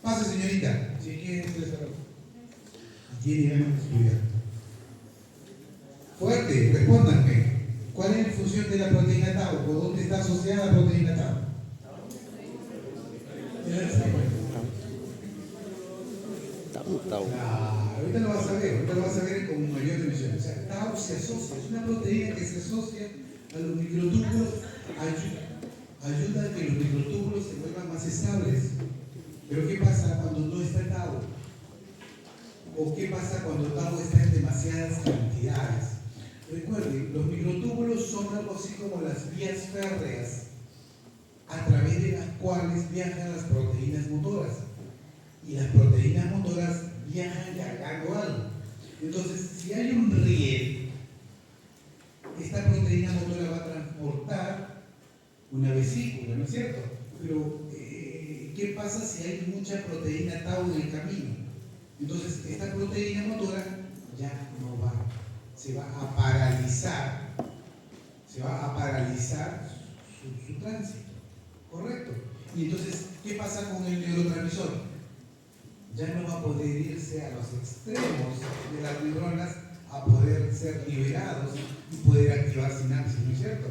Pase, señorita, si quiere tiene ganas de estudiar. Fuerte, respóndanme. ¿Cuál es la función de la proteína tau? ¿O dónde está asociada la proteína tau? Ahorita lo vas a ver con mayor dimensión. O sea, tau se asocia, es una proteína que se asocia a los microtúbulos, ayuda a que los microtúbulos se vuelvan más estables. Pero ¿qué pasa cuando no está tau? ¿O qué pasa cuando tau está en demasiadas cantidades? Recuerden, los microtúbulos son algo así como las vías férreas a través de las cuales viajan las proteínas motoras. Y las proteínas motoras viajan cargando algo. Entonces, si hay un riel, esta proteína motora va a transportar una vesícula, ¿no es cierto? Pero, ¿qué pasa si hay mucha proteína tau en el camino? Entonces, esta proteína motora ya no va, se va a paralizar su tránsito, ¿correcto? Y entonces, ¿qué pasa con el neurotransmisor? Ya no va a poder irse a los extremos de las neuronas a poder ser liberados y poder activar sinapsis, ¿no es cierto?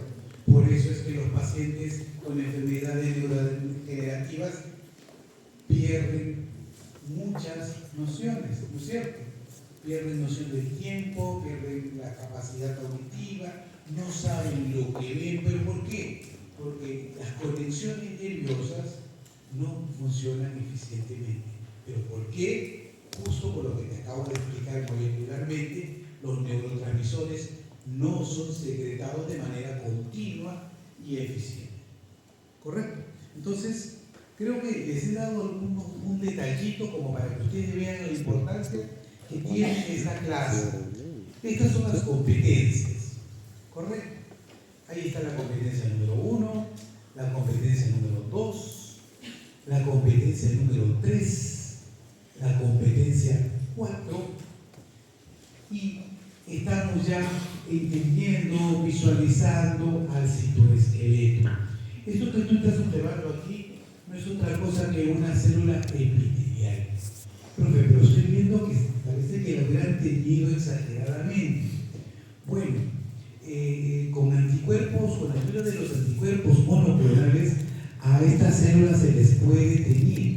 Por eso es que los pacientes con enfermedades neurodegenerativas pierden muchas nociones, ¿no es cierto? Pierden noción del tiempo, pierden la capacidad cognitiva, no saben lo que ven. ¿Pero por qué? Porque las conexiones nerviosas no funcionan eficientemente. ¿Pero por qué? Justo por lo que te acabo de explicar molecularmente, los neurotransmisores no son secretados de manera continua y eficiente. ¿Correcto? Entonces, creo que les he dado un detallito como para que ustedes vean la importancia que tiene esta clase. Estas son las competencias. ¿Correcto? Ahí está la competencia número 1, la competencia número 2, la competencia número 3, la competencia 4, y estamos ya entendiendo, visualizando al citoesqueleto. Esto que tú estás observando aquí no es otra cosa que una célula epitelial. Profe, pero estoy viendo que parece que lo hubieran teñido exageradamente. Bueno, con anticuerpos, con la ayuda de los anticuerpos monoclonales, a estas células se les puede teñir.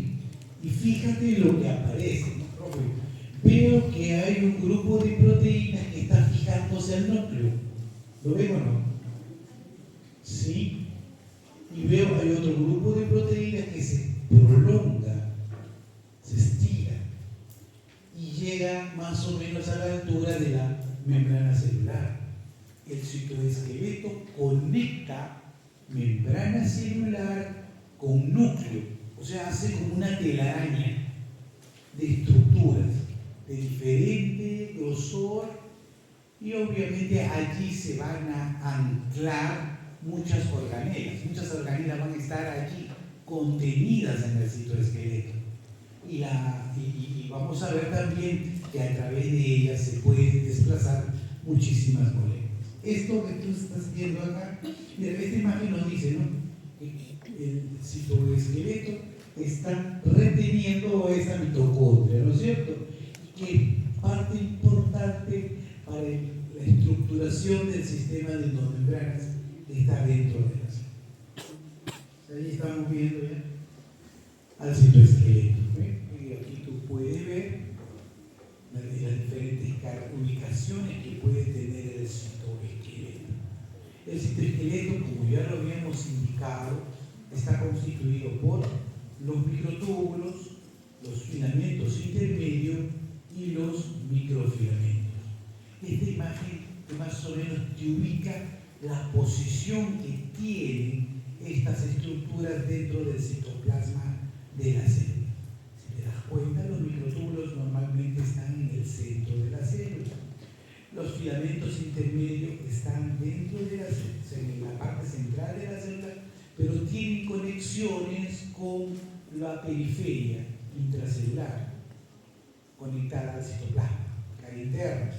Y fíjate lo que aparece, ¿no, profe? Veo que hay un grupo de proteínas que está fijándose al núcleo. ¿Lo ven o no? Sí. Y veo que hay otro grupo de proteínas que se prolonga, se estira y llega más o menos a la altura de la membrana celular. El citoesqueleto conecta membrana celular con núcleo. O sea, hace como una telaraña de estructuras de diferente grosor, y obviamente allí se van a anclar muchas organelas. Muchas organelas van a estar allí contenidas en el citoesqueleto. Y vamos a ver también que a través de ellas se pueden desplazar muchísimas moléculas. Esto que tú estás viendo acá, mira, esta imagen nos dice, ¿no? El citoesqueleto está reteniendo esa mitocondria, ¿no es cierto? Y que parte importante para la estructuración del sistema de endomembranas está dentro de la célula. Ahí estamos viendo ya al citoesqueleto. Y aquí tú puedes ver las diferentes ubicaciones que puede tener el citoesqueleto. El citoesqueleto, como ya lo habíamos indicado, está constituido por los microtúbulos, los filamentos intermedios y los microfilamentos. Esta imagen más o menos te ubica la posición que tienen estas estructuras dentro del citoplasma de la célula. Si te das cuenta, los microtúbulos normalmente están en el centro de la célula. Los filamentos intermedios están dentro de la célula, en la parte central de la célula, pero tienen conexiones con la periferia intracelular, conectada al citoplasma, que hay internos.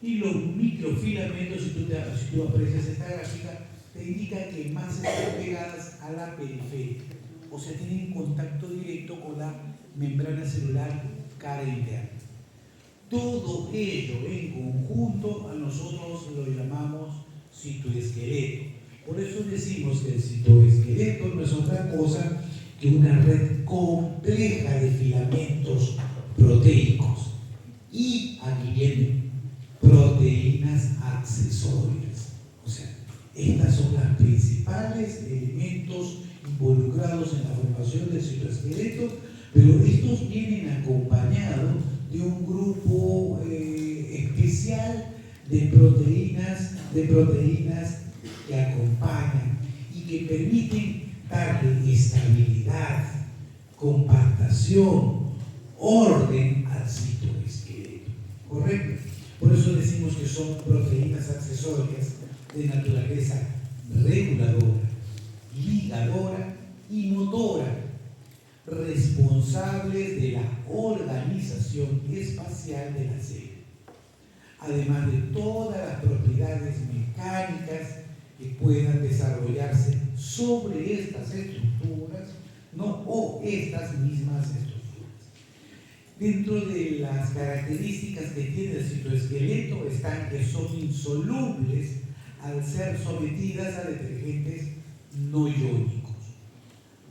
Y los microfilamentos, si tú aprecias esta gráfica, te indica que más están pegadas a la periferia. o sea, tienen contacto directo con la membrana celular cara interna. Todo ello en conjunto a nosotros lo llamamos citoesqueleto. Por eso decimos que el citoesqueleto no es otra cosa que una red compleja de filamentos proteicos. Y aquí vienen proteínas accesorias. O sea, estas son las principales elementos involucrados en la formación del citoesqueleto, pero estos vienen acompañados de un grupo especial de proteínas que acompañan y que permiten darle estabilidad, compactación, orden al citoesqueleto. ¿Correcto? Por eso decimos que son proteínas accesorias de naturaleza reguladora, ligadora y motora, responsables de la organización espacial de la célula, además de todas las propiedades mecánicas que puedan desarrollarse sobre estas estructuras, ¿no? O estas mismas estructuras. Dentro de las características que tiene el citoesqueleto están que son insolubles al ser sometidas a detergentes no iónicos.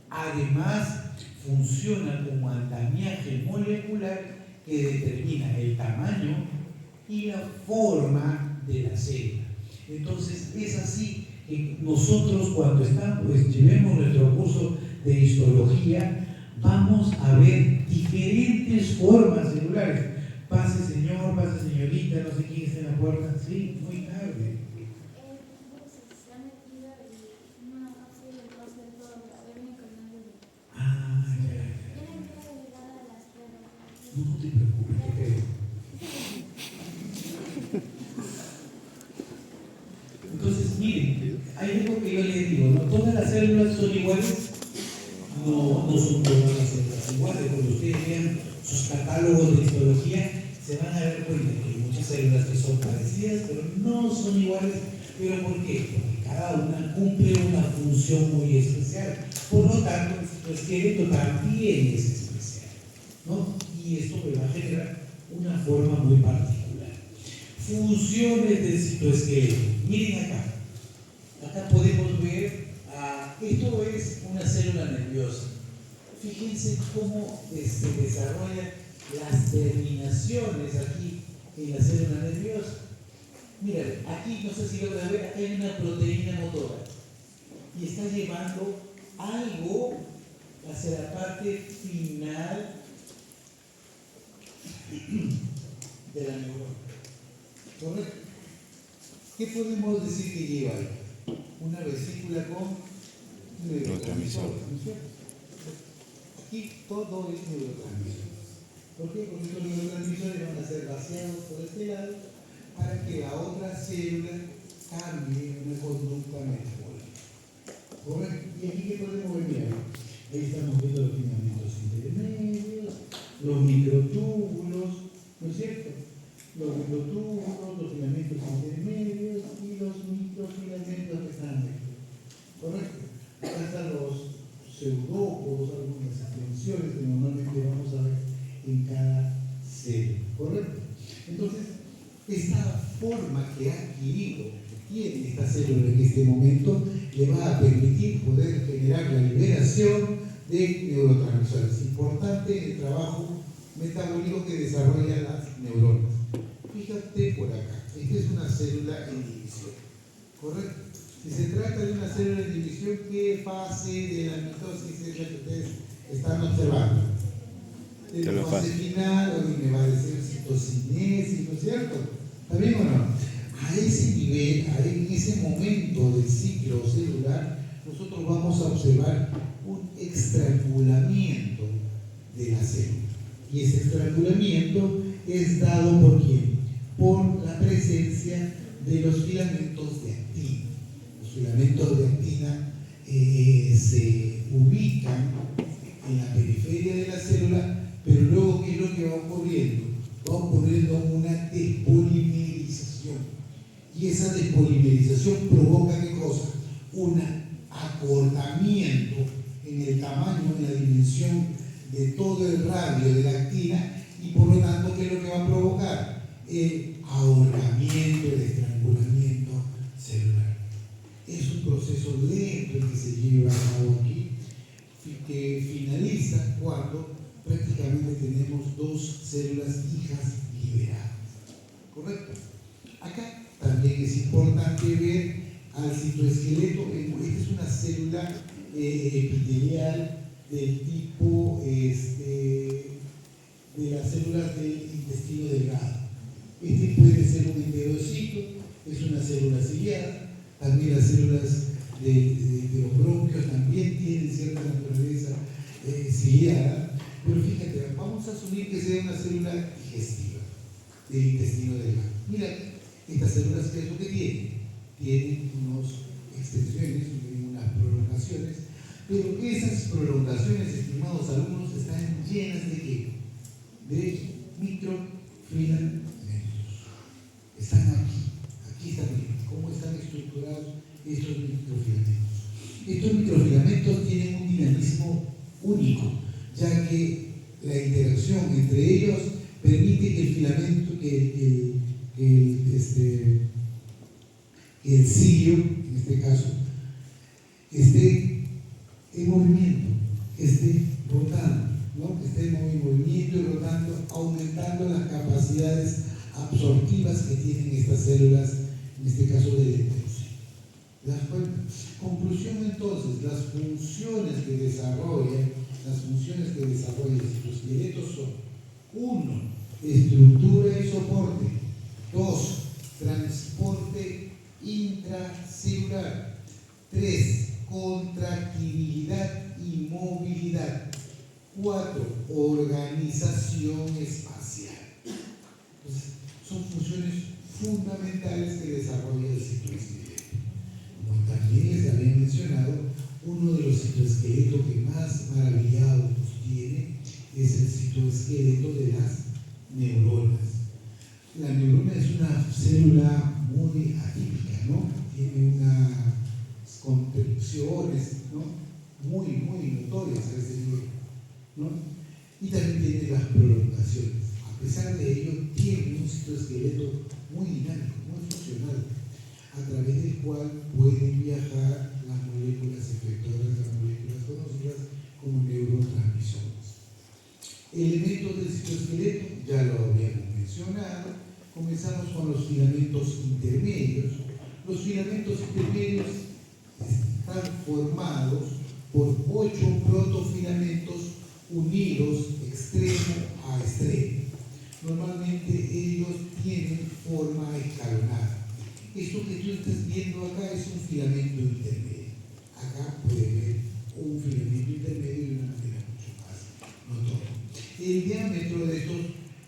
Además, funciona como andamiaje molecular que determina el tamaño y la forma de la célula. Entonces, es así que nosotros cuando llevemos nuestro curso de histología, vamos a ver diferentes formas celulares. Pase señor, pase señorita, no sé quién está en la puerta. Sí, muy tarde. No te preocupes, te creo. Entonces, miren, hay algo que yo les digo, ¿no? Todas las células son iguales, no son todas las células iguales. Cuando ustedes vean sus catálogos de histología, se van a dar cuenta que hay muchas células que son parecidas, pero no son iguales. ¿Pero por qué? Porque cada una cumple una función muy especial. Por lo tanto, el citoesqueleto también es especial, ¿no? Y esto me va a generar una forma muy particular. Funciones del citoesqueleto. Miren acá. Acá podemos ver, esto es una célula nerviosa. Fíjense cómo se desarrollan las terminaciones aquí en la célula nerviosa. Mira, aquí, no sé si logran ver, acá hay una proteína motora y está llevando algo hacia la parte final de la neurona. ¿Correcto? ¿Qué podemos decir que lleva ahí? Una vesícula con neurotransmisor, ¿no es cierto? Aquí todo es neurotransmisor. ¿Por qué? Porque estos neurotransmisores van a ser vaciados por este lado para que la otra célula cambie una conducta metabólica. ¿Correcto? Y aquí, ¿qué podemos ver? Mira, ahí estamos viendo los filamentos intermedios, los microtúbulos, ¿no es cierto? Los microtúbulos, los filamentos intermedios y los microfilamentos que están aquí. ¿Correcto? Acá están los pseudópodos, algunas extensiones que normalmente vamos a ver en cada célula. ¿Correcto? Entonces, esta forma que ha adquirido, que tiene esta célula en este momento, le va a permitir poder generar la liberación de neurotransmisores. Importante en el trabajo metabólico que desarrollan las neuronas. Fíjate por acá, esta es una célula en división, ¿correcto? Si se trata de una célula en división, ¿qué fase de la mitosis es la que ustedes están observando? La fase final, o me va a decir citocinesis, ¿no es cierto? ¿Está bien o no? A ese nivel, en ese momento del ciclo celular, nosotros vamos a observar un estrangulamiento de la célula. Y ese estrangulamiento es dado por ¿quién? Por la presencia de los filamentos de actina. Los filamentos de actina se ubican en la periferia de la célula, pero luego, ¿qué es lo que va ocurriendo? Va ocurriendo una despolimerización. Y esa despolimerización provoca, ¿qué cosa? Un acortamiento en el tamaño, en la dimensión de todo el radio de la actina, y por lo tanto, ¿qué es lo que va a provocar? El ahorcamiento, el estrangulamiento celular. Es un proceso lento el que se lleva a cabo aquí, que finaliza cuando prácticamente tenemos dos células hijas liberadas. ¿Correcto? Acá también es importante ver al citoesqueleto. Esta es una célula epitelial del tipo de las células del intestino delgado. Este puede ser un enterocito, es una célula ciliada. También las células de los bronquios también tienen cierta naturaleza ciliada. Pero fíjate, vamos a asumir que sea una célula digestiva del intestino delgado. Mira, estas células, ¿qué es lo que tienen? Tienen unas extensiones, tienen unas prolongaciones, pero esas prolongaciones, estimados alumnos, están llenas de ¿qué? De microfilamentos. Están aquí están bien. ¿Cómo están estructurados estos microfilamentos? Estos microfilamentos tienen un dinamismo único, ya que la interacción entre ellos permite que el filamento, que el cilio, en este caso, esté en movimiento, esté rotando, ¿no? Esté en movimiento y rotando, aumentando las capacidades absortivas que tienen estas células, en este caso del enterocito. ¿Te das cuenta? Conclusión entonces, las funciones que desarrolla el citoesqueleto son: 1. Estructura y soporte. 2. Transporte intracelular. 3. Contractibilidad y movilidad. 4. Organización espacial. Entonces, son funciones fundamentales que desarrolla el citoesqueleto. Como también les había mencionado, uno de los citoesqueletos que más maravillados nos tiene es el citoesqueleto de las neuronas. La neurona es una célula muy atípica, ¿no? Tiene unas contracciones, ¿no? muy notorias a ese nivel, ¿no? Y también tiene las prolongaciones. A pesar de ello, tiene un citoesqueleto muy dinámico, muy funcional, a través del cual pueden viajar las moléculas efectoras, las moléculas conocidas como neurotransmisores. Elementos del citoesqueleto, ya lo habíamos mencionado. Comenzamos con los filamentos intermedios. Los filamentos intermedios están formados por 8 protofilamentos unidos extremo a extremo. Normalmente ellos tienen forma escalonada. Esto que tú estás viendo acá es un filamento intermedio. Acá puedes ver un filamento intermedio de una manera mucho más notoria. El diámetro de estos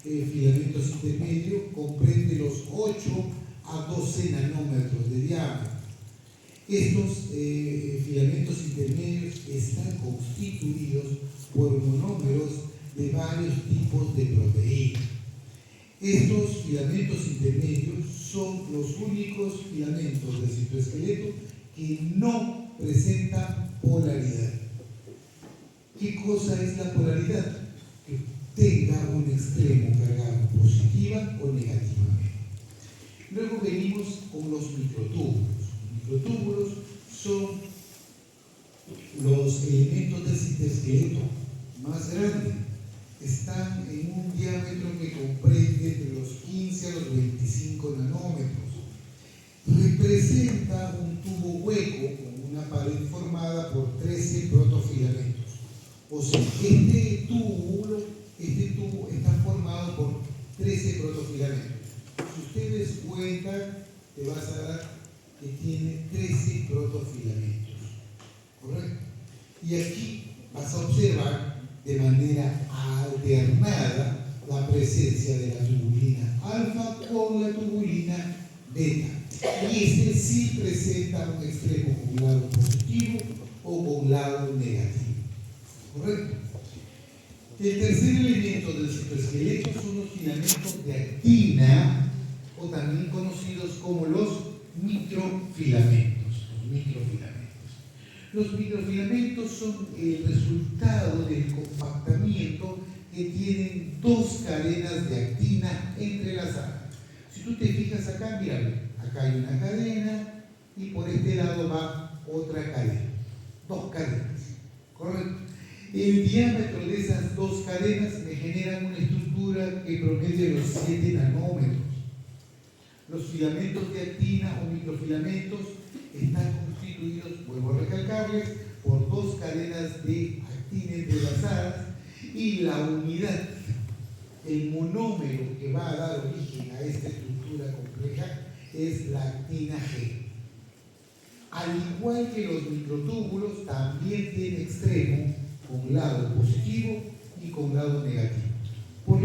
filamentos intermedios comprende los 8 a 12 nanómetros de diámetro. Estos filamentos intermedios están constituidos por monómeros de varios tipos de proteínas. Estos filamentos intermedios son los únicos filamentos del citoesqueleto que no presentan polaridad. ¿Qué cosa es la polaridad? Que tenga un extremo cargado positiva o negativamente. Luego venimos con los microtúbulos. Los microtúbulos son los elementos del citoesqueleto más grandes. Están en un diámetro que comprende de los 15 a los 25 nanómetros. Representa un tubo hueco con una pared formada por 13 protofilamentos. O sea, este tubo está formado por 13 protofilamentos. Si ustedes cuentan, te vas a dar que tiene 13 protofilamentos. ¿Correcto? Y aquí vas a observar de manera alternada la presencia de la tubulina alfa con la tubulina beta. Y este sí presenta un extremo con un lado positivo o con un lado negativo. ¿Correcto? El tercer elemento del citoesqueleto son los filamentos de actina, o también conocidos como los microfilamentos. Los microfilamentos son el resultado del compactamiento que tienen dos cadenas de actina entrelazadas. Si tú te fijas acá, míralo, acá hay una cadena y por este lado va otra cadena. Dos cadenas, ¿correcto? El diámetro de esas dos cadenas me generan una estructura que promedia los 7 nanómetros. Los filamentos de actina o microfilamentos están constituidos, vuelvo a recalcarles, por dos cadenas de actina entrelazadas y la unidad, el monómero que va a dar origen a esta estructura compleja es la actina G. Al igual que los microtúbulos, también tiene extremo con lado positivo y con lado negativo. Por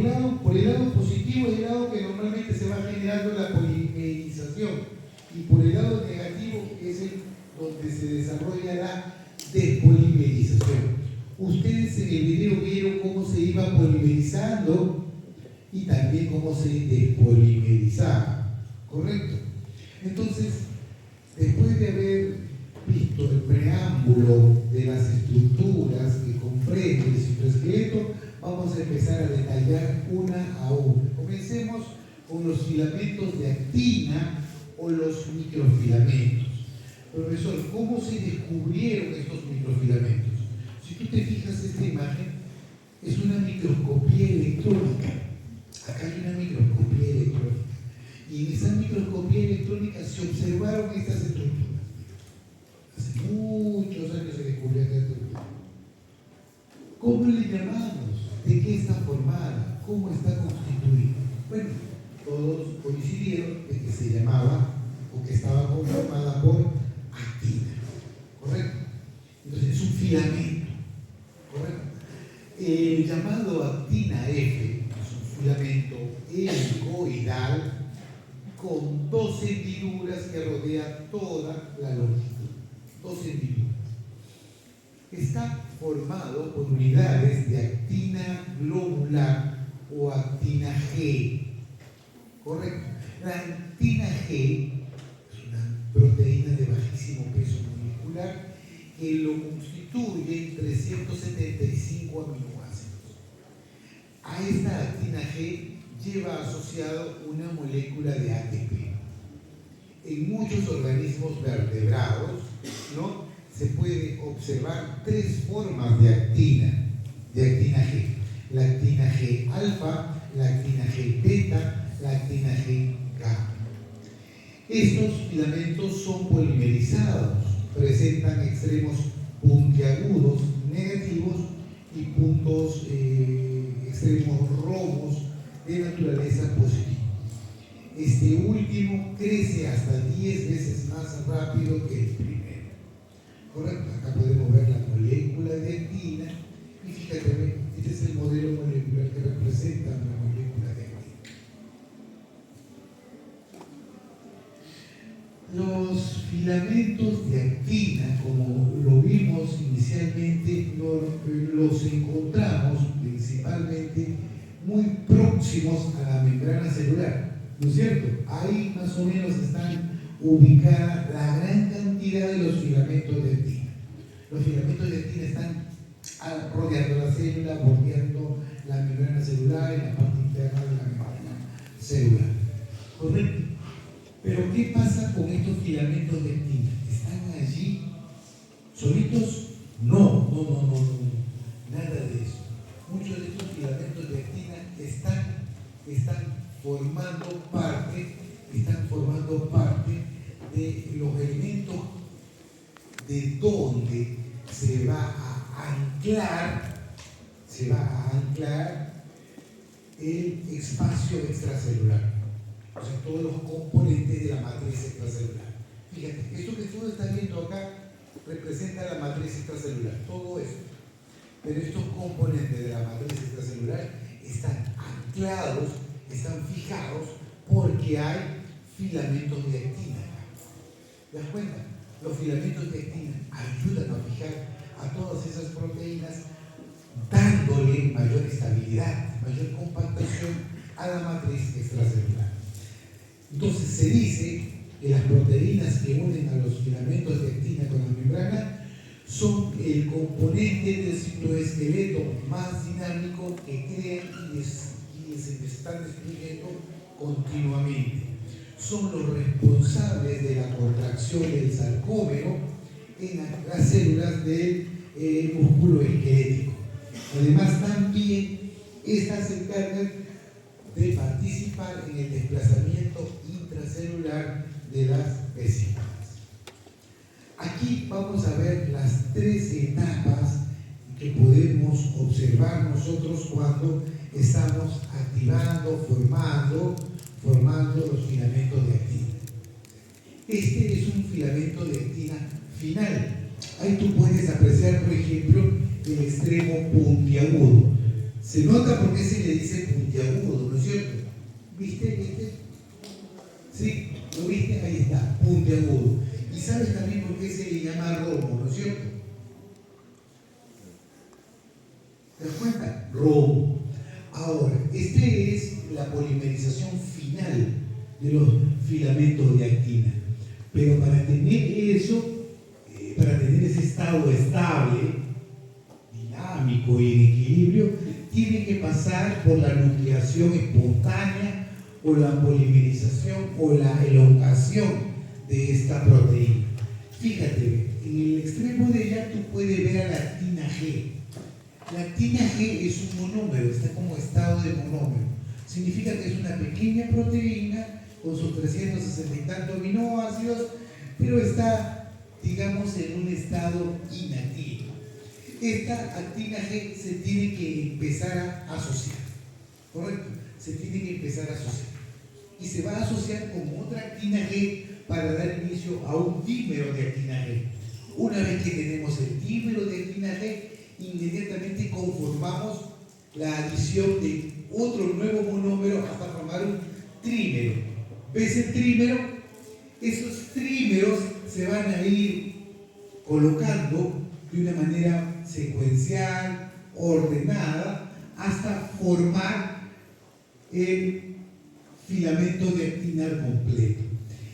el lado positivo es el lado que normalmente se va generando la polimerización y por el lado negativo es el donde se desarrolla la despolimerización. Ustedes en el video vieron cómo se iba polimerizando y también cómo se despolimerizaba, ¿correcto? Entonces, después de haber visto el preámbulo de las estructuras que comprende el citoesqueleto, vamos a empezar a detallar una a una. Comencemos con los filamentos de actina o los microfilamentos. Profesor, ¿cómo se descubrieron estos microfilamentos? Si tú te fijas, esta imagen es una microscopía electrónica. Acá hay una microscopía electrónica. Y en esa microscopía electrónica se observaron estas estructuras. Hace muchos años se descubrió esta estructura. ¿Cómo le llamamos? ¿De qué está formada? ¿Cómo está constituida? Bueno, todos coincidieron en que se llamaba o que estaba conformada por actina, ¿correcto? Entonces es un filamento, ¿correcto? El llamado actina F es un filamento helicoidal con 2 hendiduras que rodean toda la longitud. 2 hendiduras. Está formado por unidades de actina globular o actina G. ¿Correcto? La actina G es una proteína de bajísimo peso molecular que lo constituye en 375 aminoácidos. A esta actina G lleva asociado una molécula de ATP. En muchos organismos vertebrados, ¿no?, se puede observar 3 formas de actina G. La actina G alfa, la actina G beta, la actina G gamma. Estos filamentos son polimerizados, presentan extremos puntiagudos negativos y puntos extremos rojos de naturaleza positiva. Este último crece hasta 10 veces más rápido que el primero. Correcto, acá podemos ver la molécula de actina y fíjate, este es el modelo molecular que representa una molécula de actina. Los filamentos de actina, como lo vimos inicialmente, los encontramos principalmente muy próximos a la membrana celular, ¿no es cierto? Ahí más o menos están ubicada la gran cantidad de los filamentos de actina. Los filamentos de actina están rodeando la célula, bordeando la membrana celular, en la parte interna de la membrana celular. ¿Correcto? Pero ¿qué pasa con estos filamentos de actina? ¿Están allí solitos? No. Nada de eso. Muchos de estos filamentos de actina están formando parte de los elementos de donde se va a anclar el espacio extracelular, o sea, todos los componentes de la matriz extracelular. Fíjate, esto que tú estás viendo acá representa la matriz extracelular, todo esto, pero estos componentes de la matriz extracelular están anclados, están fijados porque hay filamentos de actina. ¿Te das cuenta? Los filamentos de actina ayudan a fijar a todas esas proteínas, dándole mayor estabilidad, mayor compactación a la matriz extracelular. Entonces se dice que las proteínas que unen a los filamentos de actina con la membrana Son el componente del citoesqueleto más dinámico que crean y se están destruyendo continuamente. Son los responsables de la contracción del sarcómero en las células del músculo esquelético. Además, también estas se encargan de participar en el desplazamiento intracelular de las vesículas. Aquí vamos a ver las 3 etapas que podemos observar nosotros cuando estamos activando, formando los filamentos de actina. Este es un filamento de actina final. Ahí tú puedes apreciar, por ejemplo, el extremo puntiagudo. Se nota por qué se le dice puntiagudo, ¿no es cierto? ¿Viste? ¿Sí? ¿Lo viste? Ahí está, puntiagudo. Y sabes también por qué se le llama romo, ¿no es cierto? ¿Te das cuenta? Romo. Ahora, este es la polimerización final de los filamentos de actina. Pero para tener eso, para tener ese estado estable, dinámico y en equilibrio, tiene que pasar por la nucleación espontánea o la polimerización o la elongación de esta proteína. Fíjate, en el extremo de ella tú puedes ver a la actina G. La actina G es un monómero, está como estado de monómero. Significa que es una pequeña proteína con sus 360 y tantos aminoácidos, pero está, digamos, en un estado inactivo. Esta actina G se tiene que empezar a asociar, ¿correcto? Se tiene que empezar a asociar. Y se va a asociar con otra actina G para dar inicio a un dímero de actina G. Una vez que tenemos el dímero de actina G, inmediatamente conformamos la adición de otro nuevo monómero hasta formar un trímero. ¿Ves el trímero? Esos trímeros se van a ir colocando de una manera secuencial, ordenada, hasta formar el filamento de actina completo.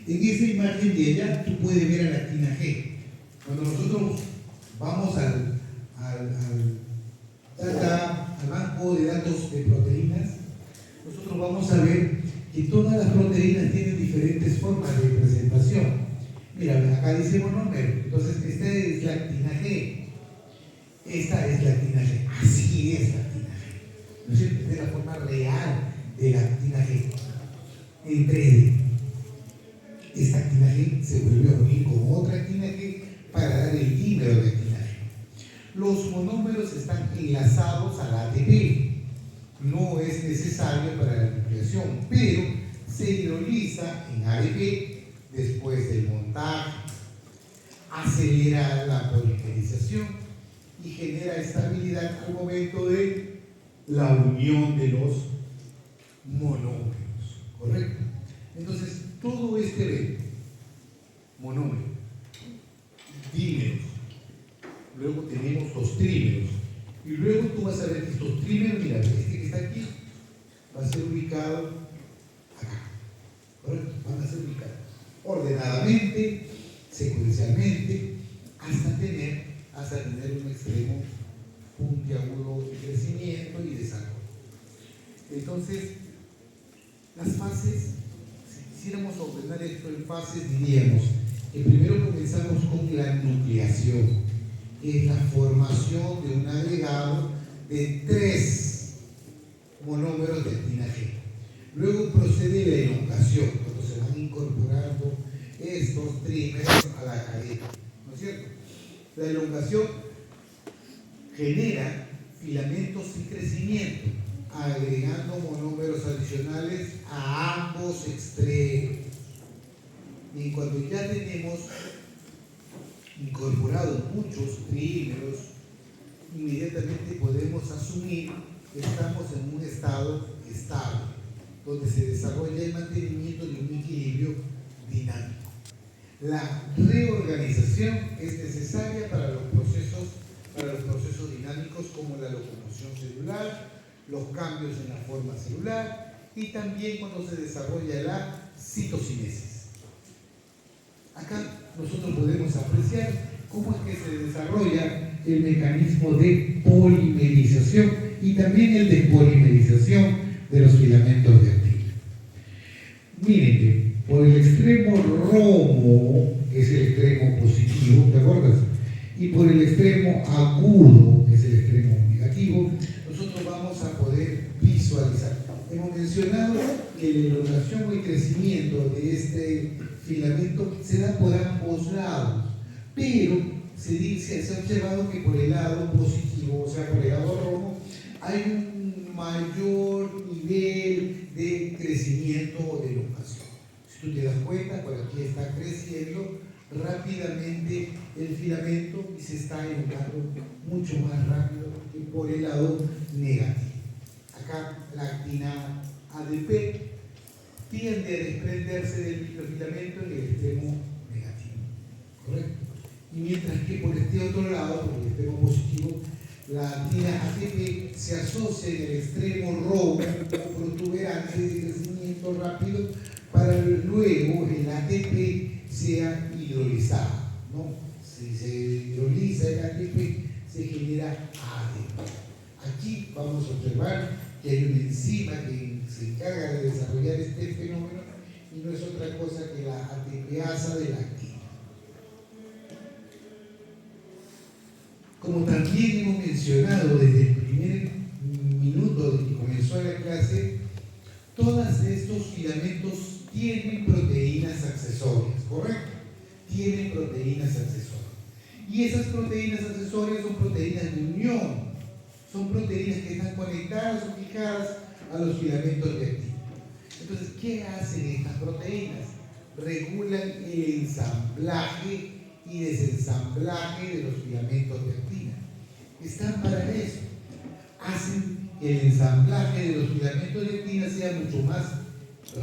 En esa imagen de allá tú puedes ver a la actina G. Cuando nosotros vamos al banco de datos de proteínas, nosotros vamos a ver que todas las proteínas tienen diferentes formas de presentación. Mira, acá dice monómero, entonces esta es la actina G. Esta es la actina G. Así es la actina G. ¿No es cierto? Esta es la forma real de la actina G. En 3D. Esta actina G se vuelve a unir con otra actina G para dar el dímero de actina G. Los monómeros están enlazados al ATP. No es necesario para la nucleación, pero se hidroliza en ADP después del montaje, acelera la polimerización y genera estabilidad al momento de la unión de los monómeros, ¿correcto? Entonces, todo este evento, monómero, dímeros, luego tenemos los trímeros, y luego tú vas a ver que estos trímeros, mira, este que está aquí, va a ser ubicado acá, ¿correcto? Van a ser ubicados ordenadamente, secuencialmente, hasta tener un extremo puntiagudo de crecimiento y desarrollo. Entonces, las fases, si quisiéramos ordenar esto en fases, diríamos que primero comenzamos con la nucleación, que es la formación de un agregado de 3 monómeros de actina G. Luego procede la elongación, cuando se van incorporando estos trímeros a la cadena, ¿no es cierto? La elongación genera filamentos sin crecimiento, agregando monómeros adicionales a ambos extremos. Y cuando ya tenemos incorporados muchos trímeros, inmediatamente podemos asumir que estamos en un estado estable, donde se desarrolla el mantenimiento de un equilibrio dinámico. La reorganización es necesaria para los procesos dinámicos como la locomoción celular, los cambios en la forma celular y también cuando se desarrolla la citocinesis. Acá nosotros podemos apreciar cómo es que se desarrolla el mecanismo de polimerización y también el de polimerización de los filamentos de actina. Miren, por el extremo romo, que es el extremo positivo, ¿te acuerdas? Y por el extremo agudo, que es el extremo negativo, nosotros vamos a poder visualizar. Hemos mencionado que la elongación o el crecimiento de este filamento se da por ambos lados, pero se ha observado que por el lado positivo, o sea, por el lado rojo, hay un mayor nivel de crecimiento o de elongación. Si tú te das cuenta, por aquí está creciendo rápidamente el filamento y se está elongando mucho más rápido que por el lado negativo. Acá la actina ADP tiende a desprenderse del microfilamento en el extremo negativo, ¿correcto? Y mientras que por este otro lado, por el extremo positivo, la actina ATP se asocia en el extremo rojo con protuberancia de crecimiento rápido para luego el ATP sea hidrolizado, ¿no? Si se hidroliza el ATP, se genera ADP. Aquí vamos a observar que hay una enzima que se encarga de desarrollar este fenómeno y no es otra cosa que la ATPasa de la actina. Como también hemos mencionado desde el primer minuto de que comenzó la clase, todos estos filamentos tienen proteínas accesorias, ¿correcto? Tienen proteínas accesorias. Y esas proteínas accesorias son proteínas de unión, son proteínas que están conectadas o fijadas a los filamentos de actina. Entonces, ¿qué hacen estas proteínas? Regulan el ensamblaje y desensamblaje de los filamentos de actina. Están para eso. Hacen que el ensamblaje de los filamentos de actina sea mucho más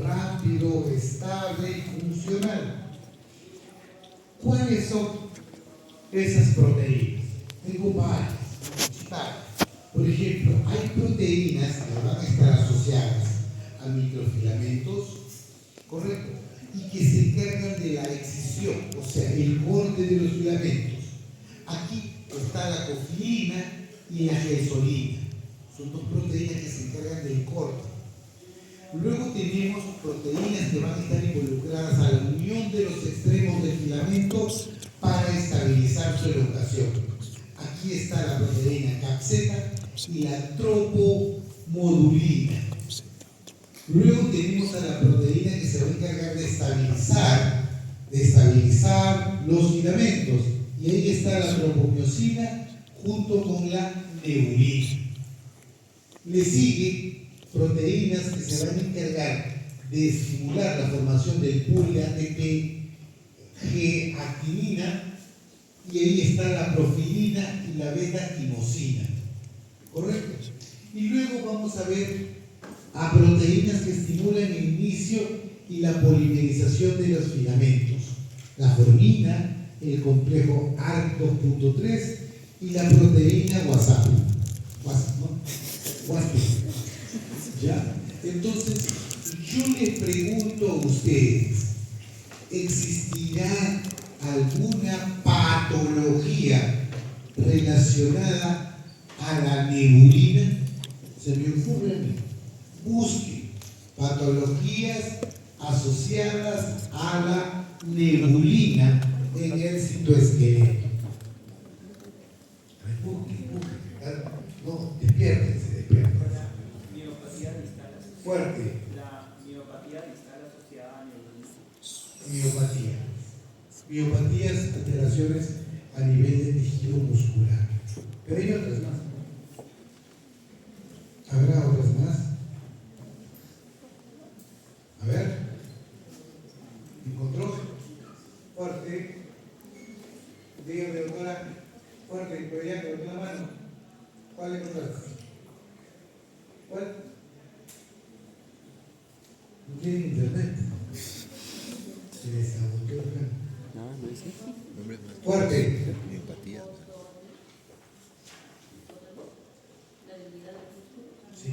rápido, estable y funcional. ¿Cuáles son esas proteínas? Tengo varias. Por ejemplo, hay proteínas que van a estar asociadas a microfilamentos, ¿correcto? Y que se encargan de la excisión, o sea, el corte de los filamentos. Aquí está la cofidina y la gelsolina. Son dos proteínas que se encargan del corte. Luego tenemos proteínas que van a estar involucradas a la unión de los extremos del filamento para estabilizar su elongación. Aquí está la proteína capseta y la tropomodulina. Luego tenemos a la proteína que se va a encargar de estabilizar los filamentos. Y ahí está la tropomiosina junto con la neurina. Le siguen proteínas que se van a encargar de estimular la formación del pool de ATP G-actinina, y ahí está la profilina y la beta-timosina, ¿correcto? Y luego vamos a ver a proteínas que estimulan el inicio y la polimerización de los filamentos, la formina, el complejo ARC2.3 y la proteína WASP, ¿no? WASP. ¿Ya? Entonces, yo les pregunto a ustedes, ¿existirá alguna patología relacionada a la neurina? Se me ocurre a mí. Busque patologías asociadas a la neurina en el citoesqueleto. Busque. No, despiértense. Miopatía distal asociada. Fuerte. La miopatía distal asociada a neuronismo. Miopatías, alteraciones a nivel de tejido muscular. Pero hay otras más. ¿Habrá otras más? A ver. ¿Encontró? Fuerte. Dígame, doctora. Fuerte, pero ya levantó la mano. ¿Cuál encontraste? ¿Cuál? ¿No tienen internet? Se les agotó acá. No dice. Fuerte. Empatía. Sí.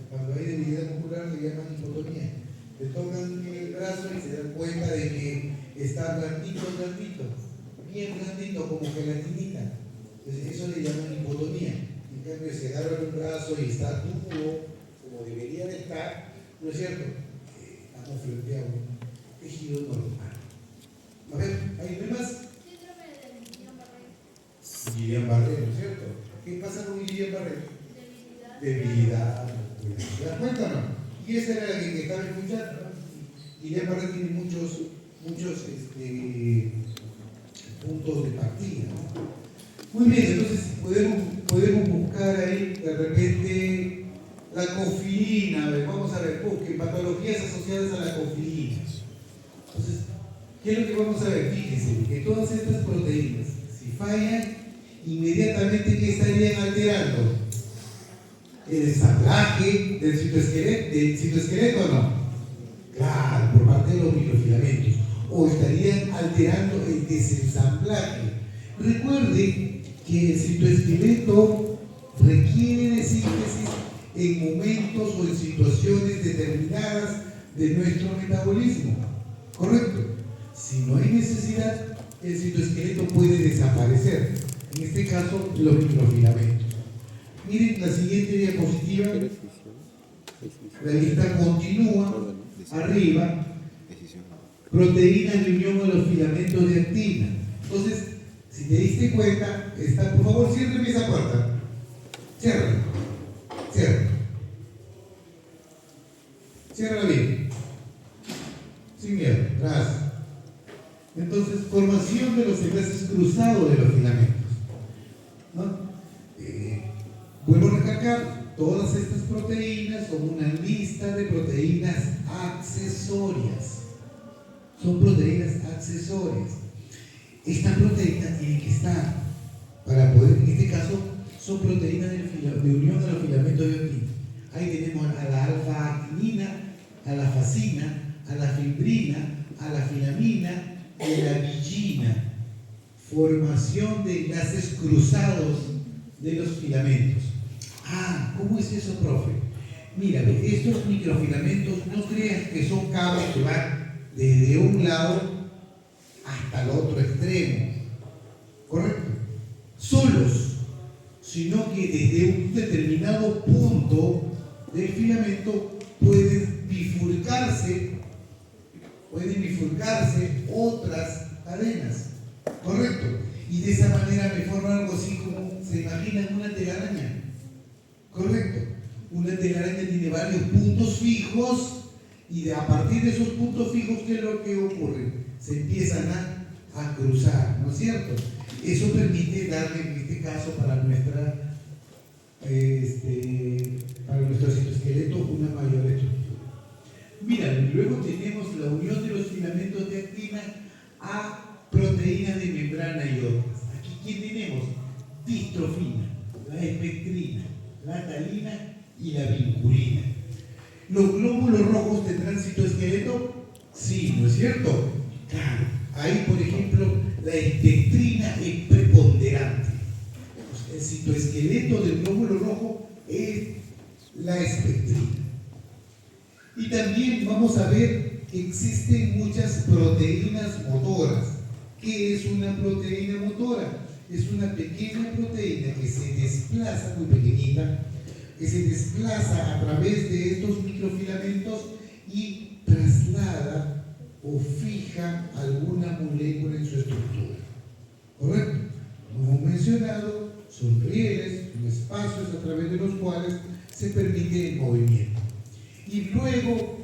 Cuando hay debilidad muscular le llaman hipotonía. Le tocan el brazo y se dan cuenta de que está blandito. bien blandito, como gelatinita. Entonces, eso le llaman hipotonía. En cambio, si agarran un brazo y está duro, como debería de estar, ¿no es cierto? Estamos frente a un tejido normal. A ver, ¿hay más? Síndrome de Guillain-Barré, ¿no es cierto? ¿Qué pasa con Guillain-Barré? Debilidad. ¿Te das cuenta, no? Y esa era la que estaba escuchando, ¿no? Guillain-Barré tiene muchos puntos de partida, ¿no? Muy bien, entonces podemos buscar ahí de repente la cofidina. A ver, vamos a ver, busquen patologías asociadas a la cofidina. Entonces, ¿qué es lo que vamos a ver? Fíjense que todas estas proteínas, si fallan, inmediatamente ¿qué estarían alterando? El ensamblaje del citoesqueleto, ¿o no? Claro, por parte de los microfilamentos. O estarían alterando el desensamblaje. Recuerden que el citoesqueleto requiere de síntesis en momentos o en situaciones determinadas de nuestro metabolismo. ¿Correcto? Si no hay necesidad, el citoesqueleto puede desaparecer. En este caso, los microfilamentos. Miren la siguiente diapositiva. La lista continúa. Arriba, proteínas de unión a los filamentos de actina. Entonces, si te diste cuenta, por favor, ciérreme esa puerta. Ciérrala. Ciérrala bien. Sin miedo. Gracias. Entonces, formación de los enlaces cruzados de los filamentos, ¿no? Vuelvo a recalcar, todas estas proteínas son una lista de proteínas accesorias. Son proteínas accesorias. Estas proteínas tienen que estar para poder, en este caso, son proteínas de unión a los filamentos de actina. Ahí tenemos a la alfa-actinina, a la fascina, a la fibrina, a la filamina y a la vigina. Formación de enlaces cruzados de los filamentos. ¿Cómo es eso, profe? Mira, estos microfilamentos no creas que son cables que van desde un lado hasta el otro extremo, ¿correcto? Solos, sino que desde un determinado punto del filamento pueden bifurcarse otras cadenas, ¿correcto? Y de esa manera me forma algo así como, ¿se imaginan una telaraña? ¿Correcto? Una telaraña tiene varios puntos fijos y a partir de esos puntos fijos, ¿qué es lo que ocurre? Se empiezan a cruzar, ¿no es cierto? Eso permite darle, en este caso, para nuestro citoesqueleto una mayor estructura. Mira, luego tenemos la unión de los filamentos de actina a proteínas de membrana y otras. Aquí, ¿quién tenemos? Distrofina, la espectrina, la talina y la vinculina. ¿Los glóbulos rojos tendrán citoesqueleto? Sí, ¿no es cierto? Claro. Ahí, por ejemplo, la espectrina es preponderante. El citoesqueleto del glóbulo rojo es la espectrina. Y también vamos a ver que existen muchas proteínas motoras. ¿Qué es una proteína motora? Es una pequeña proteína que se desplaza, muy pequeñita, que se desplaza a través de estos microfilamentos y traslada o fija alguna molécula en su estructura. ¿Correcto? Como hemos mencionado, son rieles, son espacios a través de los cuales se permite el movimiento. Y luego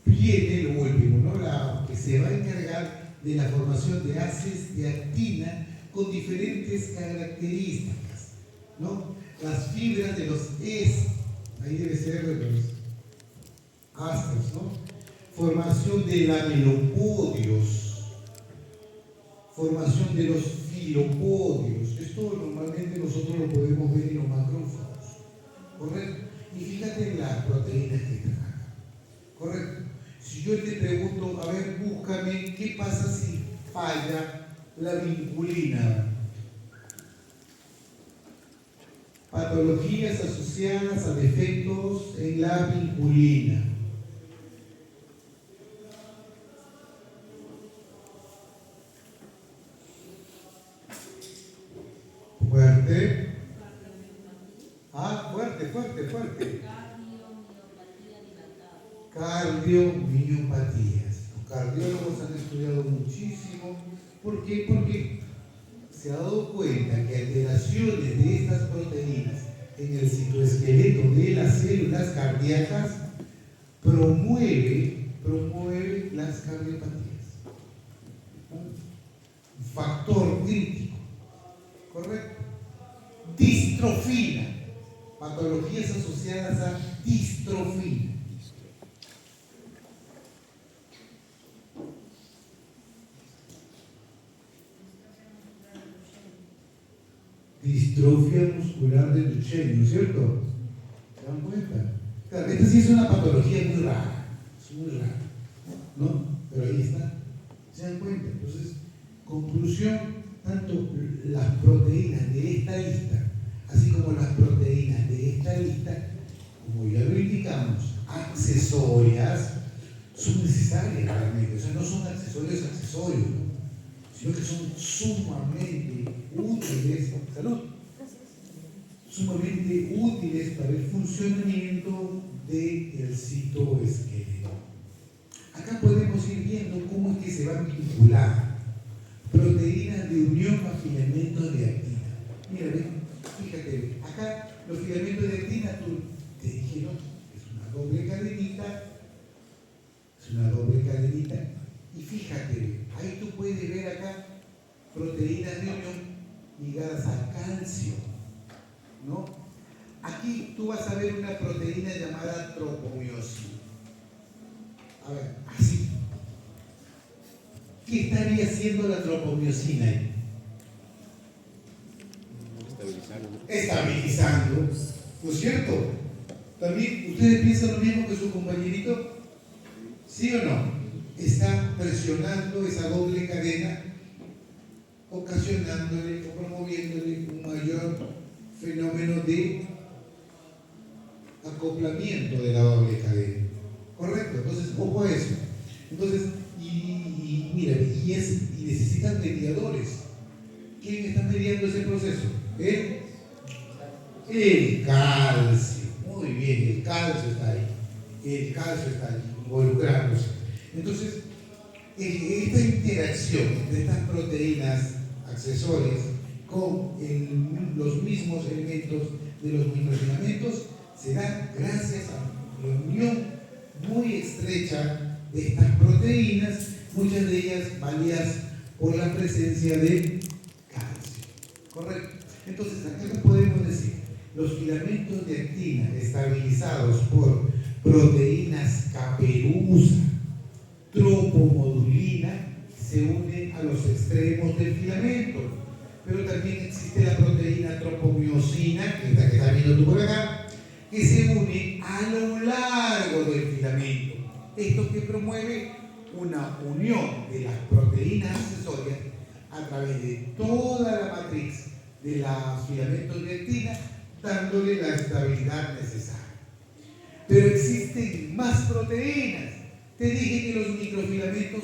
viene lo último, ¿no? Que se va a encargar de la formación de haces de actina con diferentes características, ¿no? Las fibras de los ahí debe ser de los astros, ¿no? Formación de lamelopodios, formación de los filopodios. Esto normalmente nosotros lo podemos ver en los macrófagos, ¿correcto? Y fíjate en las proteínas que trabajan, ¿correcto? Si yo te pregunto, a ver, búscame, ¿qué pasa si falla la vinculina? Patologías asociadas a defectos en la vinculina. fuerte. Cardiomiopatías. Los cardiólogos han estudiado muchísimo. ¿Por qué? Porque se ha dado cuenta que alteraciones de estas proteínas en el citoesqueleto de las células cardíacas promueve las cardiopatías. Un factor crítico, ¿correcto? Distrofina, patologías asociadas a distrofina. Distrofia muscular de Duchenne, ¿no es cierto? ¿Se dan cuenta? Claro, esta sí es una patología muy rara, es muy rara, ¿no? Pero ahí está, ¿se dan cuenta? Entonces, conclusión, tanto las proteínas de esta lista, así como las proteínas de esta lista, como ya lo indicamos, accesorias, son necesarias realmente, o sea, no son accesorios, ¿no? Sino que son sumamente útiles, salud, sumamente útiles para el funcionamiento del citoesqueleto. Acá podemos ir viendo cómo es que se van vinculando proteínas de unión a filamentos de actina. Mira, fíjate, acá los filamentos de actina, tú te dije, ¿no? Es una doble cadenita, y fíjate, ahí tú puedes ver acá proteínas de unión ligadas al calcio, ¿no? Aquí tú vas a ver una proteína llamada tropomiosina. A ver, así. ¿Qué estaría haciendo la tropomiosina ahí? Estabilizando, ¿no es cierto? ¿También ustedes piensan lo mismo que su compañerito? ¿Sí o no? Está presionando esa doble cadena, ocasionándole o promoviéndole un mayor fenómeno de acoplamiento de la doble cadena. ¿Correcto? Entonces, ojo a eso. Entonces, mira, y necesitan mediadores. ¿Quién está mediando ese proceso? El calcio. Muy bien, el calcio está ahí. El calcio está ahí, involucrándose. Entonces, esta interacción de estas proteínas accesorias con los mismos elementos de los microfilamentos se da gracias a la unión muy estrecha de estas proteínas, muchas de ellas válidas por la presencia de calcio. ¿Correcto? Entonces, acá lo podemos decir, los filamentos de actina estabilizados por proteínas caperuza, tropomodulina, se unen a los extremos del filamento, pero también existe la proteína tropomiosina, que es la que está viendo tú por acá, que se une a lo largo del filamento. Esto que promueve una unión de las proteínas accesorias a través de toda la matriz de los filamentos de actina, dándole la estabilidad necesaria. Pero existen más proteínas. Te dije que los microfilamentos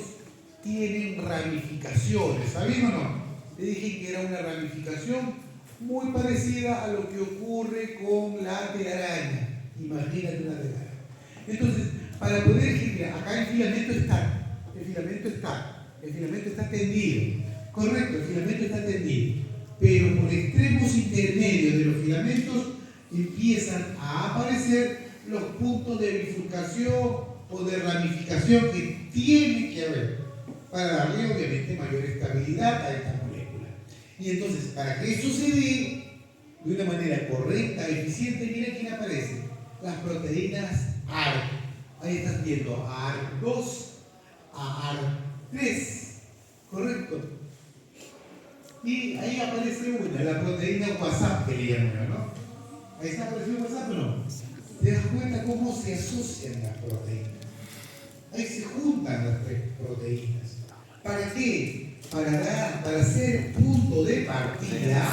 tienen ramificaciones, ¿sabían o no? Te dije que era una ramificación muy parecida a lo que ocurre con la telaraña. Imagínate una telaraña. Entonces, para poder generar, acá el filamento está tendido. Correcto, el filamento está tendido. Pero por extremos intermedios de los filamentos empiezan a aparecer los puntos de bifurcación o de ramificación que tiene que haber para darle obviamente mayor estabilidad a esta molécula. Y entonces, para que eso se dé de una manera correcta, eficiente, mira quién aparece, las proteínas ARC. Ahí estás viendo a ARC2, a ARC3, ¿correcto? Y ahí aparece una, la proteína WhatsApp que le llaman, ¿no? Ahí está apareciendo WhatsApp, ¿o no? ¿Te das cuenta cómo se asocian las proteínas? Ahí se juntan las tres proteínas. ¿Para qué? Para ser punto de partida,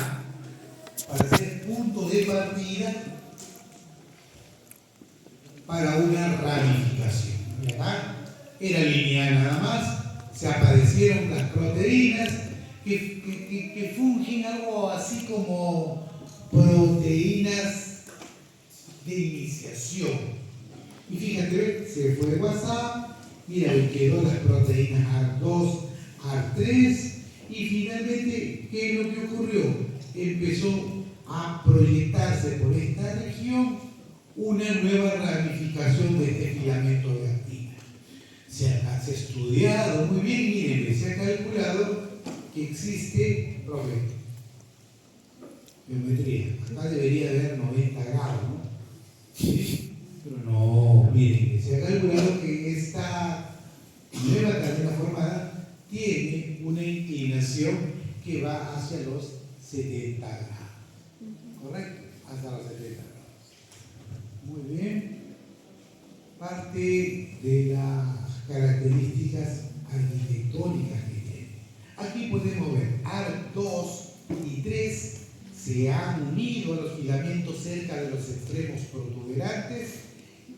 para una ramificación. ¿Verdad? Era lineal nada más, se aparecieron las proteínas que fungen algo así como proteínas de iniciación. Y fíjate, se fue WhatsApp, mira, quedó las proteínas AR2, AR3, y finalmente, ¿qué es lo que ocurrió? Empezó a proyectarse por esta región una nueva ramificación de este filamento de actina. Se ha estudiado muy bien, miren, se ha calculado que existe, profe, geometría, acá debería haber 90 grados, ¿no? ¿Sí? Pero no, miren, se ha calculado que esta nueva cadena formada tiene una inclinación que va hacia los 70 grados. ¿Correcto? Hasta los 70 grados. Muy bien. Parte de las características arquitectónicas que tiene. Aquí podemos ver AR2 y 3 se han unido a los filamentos cerca de los extremos protuberantes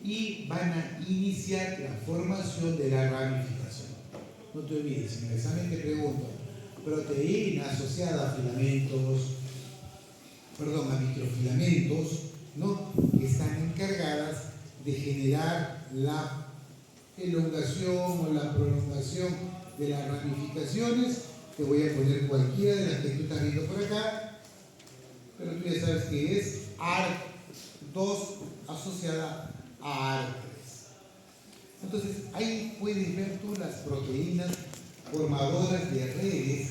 y van a iniciar la formación de la ramificación. No te olvides, en el examen te pregunto, proteína asociada a filamentos, a microfilamentos, ¿no? Que están encargadas de generar la elongación o la prolongación de las ramificaciones. Te voy a poner cualquiera de las que tú estás viendo por acá, pero tú ya sabes que es AR2 asociada a AR3. Entonces, ahí puedes ver tú las proteínas formadoras de redes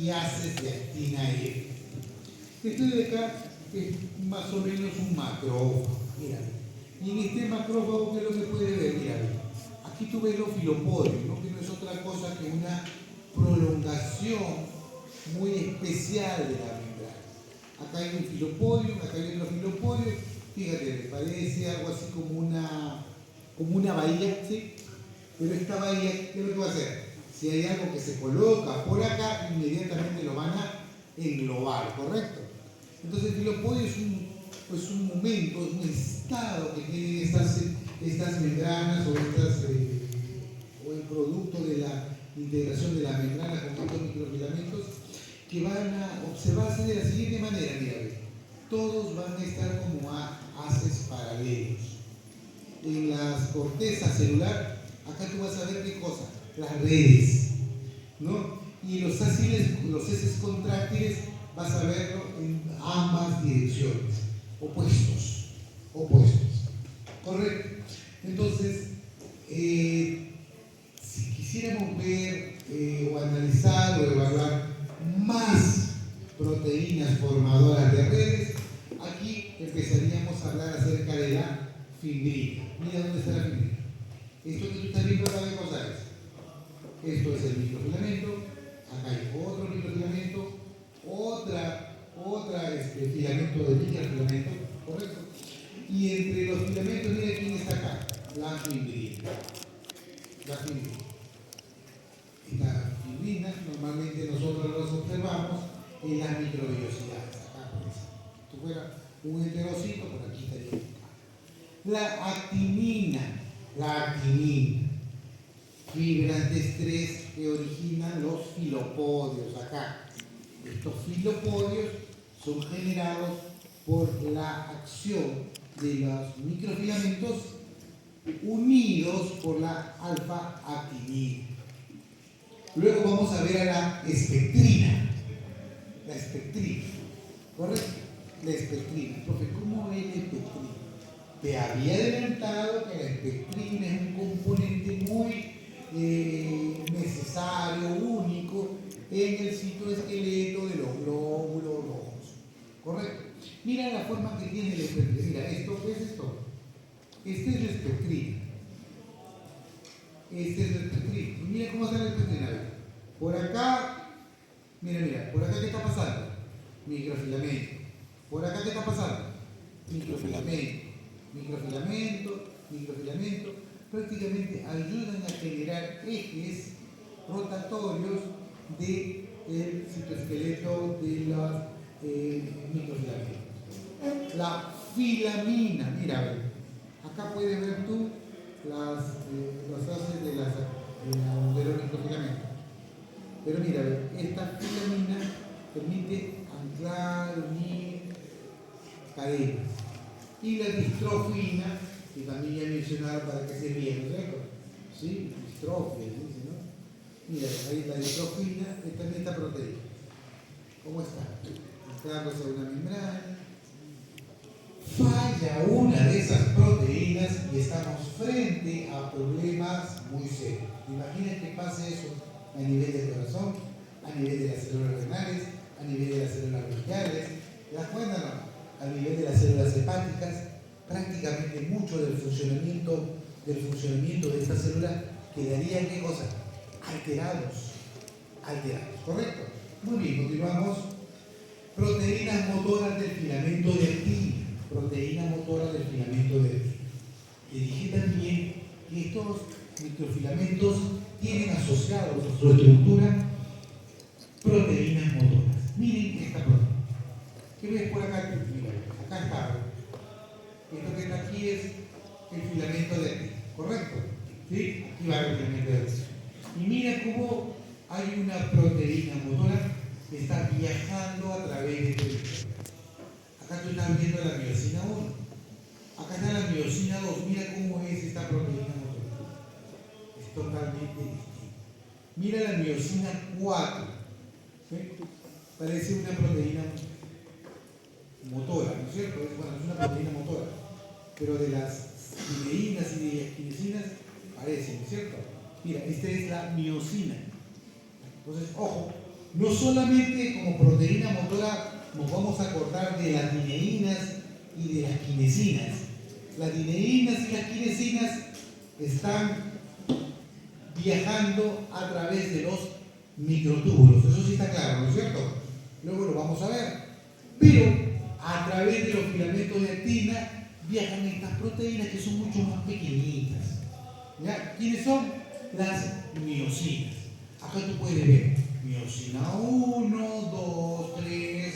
y haces de actina F. Este de acá es más o menos un macrófago. Mira, y en este macrófago, ¿qué es lo que puedes ver? Mira, aquí tú ves los filopodios, ¿no? Que no es otra cosa que una prolongación muy especial de la membrana. Acá hay un filopodio, acá hay otro filopodio. Fíjate, parece algo así como una bahía, ¿sí? Pero esta bahía, ¿qué es lo que va a hacer? Si hay algo que se coloca por acá, inmediatamente lo van a englobar, ¿correcto? Entonces el filopodio es un momento, es un estado que tienen estas membranas o el producto de la integración de la membrana con estos microfilamentos, que van a observarse de la siguiente manera, mira, todos van a estar como haces paralelos. En las cortezas celular, acá tú vas a ver qué cosa, las redes, ¿no? Y los heces contráctiles vas a verlo en ambas direcciones, opuestos, ¿correcto? Entonces, si quisiéramos ver o analizar o evaluar más proteínas formadoras de redes, aquí empezaríamos a hablar acerca de la fibrina. Mira dónde está la fibrina. Esto que tú estás viendo acá, ¿qué cosa es? Esto es el microfilamento, acá hay otro microfilamento, otra filamento de microfilamento, ¿correcto? Y entre los filamentos, mira quién está acá, la fibrina. Esta fibrina normalmente nosotros los observamos en las microvellosidades, acá por eso. Si fuera un heterocito, por aquí estaría acá. La actinina, fibras de estrés que originan los filopodios acá. Estos filopodios son generados por la acción de los microfilamentos unidos por la alfa-actinina. Luego vamos a ver a la espectrina. La espectrina, ¿correcto? La espectrina. Profe, ¿cómo es la espectrina? Te había adelantado que la espectrina es un componente muy necesario, único, en el citoesqueleto de los glóbulos rojos. ¿Correcto? Mira la forma que tiene la espectrina. Mira, ¿esto qué es esto? Esta es la espectrina. Mira cómo está la espectrina. Por acá, mira, por acá ¿qué está pasando? Microfilamento. Por acá ¿qué está pasando? Microfilamento. Prácticamente ayudan a generar ejes rotatorios del citoesqueleto de los microfilamentos. La filamina, mira, acá puedes ver tú las haces de los microfilamentos. Pero mira, esta filamina permite anclar, unir cadenas. y la distrofina, que también ya mencionaron para que se vean, ¿no es cierto? ¿Sí? Distrofia, dice, ¿no? Mira, ahí la distrofina está en esta proteína. ¿Cómo está? Está sobre una membrana. Falla una de esas proteínas y estamos frente a problemas muy serios. Imaginen que pase eso a nivel del corazón, a nivel de las células renales, a nivel de las células bronquiales. ¿Te das cuenta, no? A nivel de las células hepáticas, prácticamente mucho del funcionamiento de esta célula quedaría, ¿qué cosa? Alterados, ¿correcto? Muy bien, continuamos. Proteínas motoras del filamento de actina. Proteínas motoras del filamento de actina. Le dije también que estos microfilamentos tienen asociados a su estructura proteínas motoras. Miren esta proteína. ¿Qué ves por acá? Mira, acá está. Esto que está aquí es el filamento de actina, ¿correcto? ¿Sí? Aquí va el filamento de actina. Y mira cómo hay una proteína motora que está viajando a través de tu cuerpo. Acá tú estás viendo la miosina 1. Acá está la miosina 2. Mira cómo es esta proteína motora. Es totalmente distinta. Mira la miosina 4. ¿Sí? Parece una proteína motora, ¿no es cierto? Bueno, es una proteína motora. Pero de las cineínas y de las quinesinas parecen, ¿no es cierto? Mira, esta es la miosina. Entonces, ojo, no solamente como proteína motora nos vamos a acordar de las dineínas y de las quinesinas. Las dineínas y las quinesinas están viajando a través de los microtúbulos. Eso sí está claro, ¿no es cierto? Luego lo vamos a ver. Pero a través de los filamentos de actina viajan estas proteínas que son mucho más pequeñitas. ¿Ya? ¿Quiénes son? Las miosinas. Acá tú puedes ver miosina 1, 2, 3,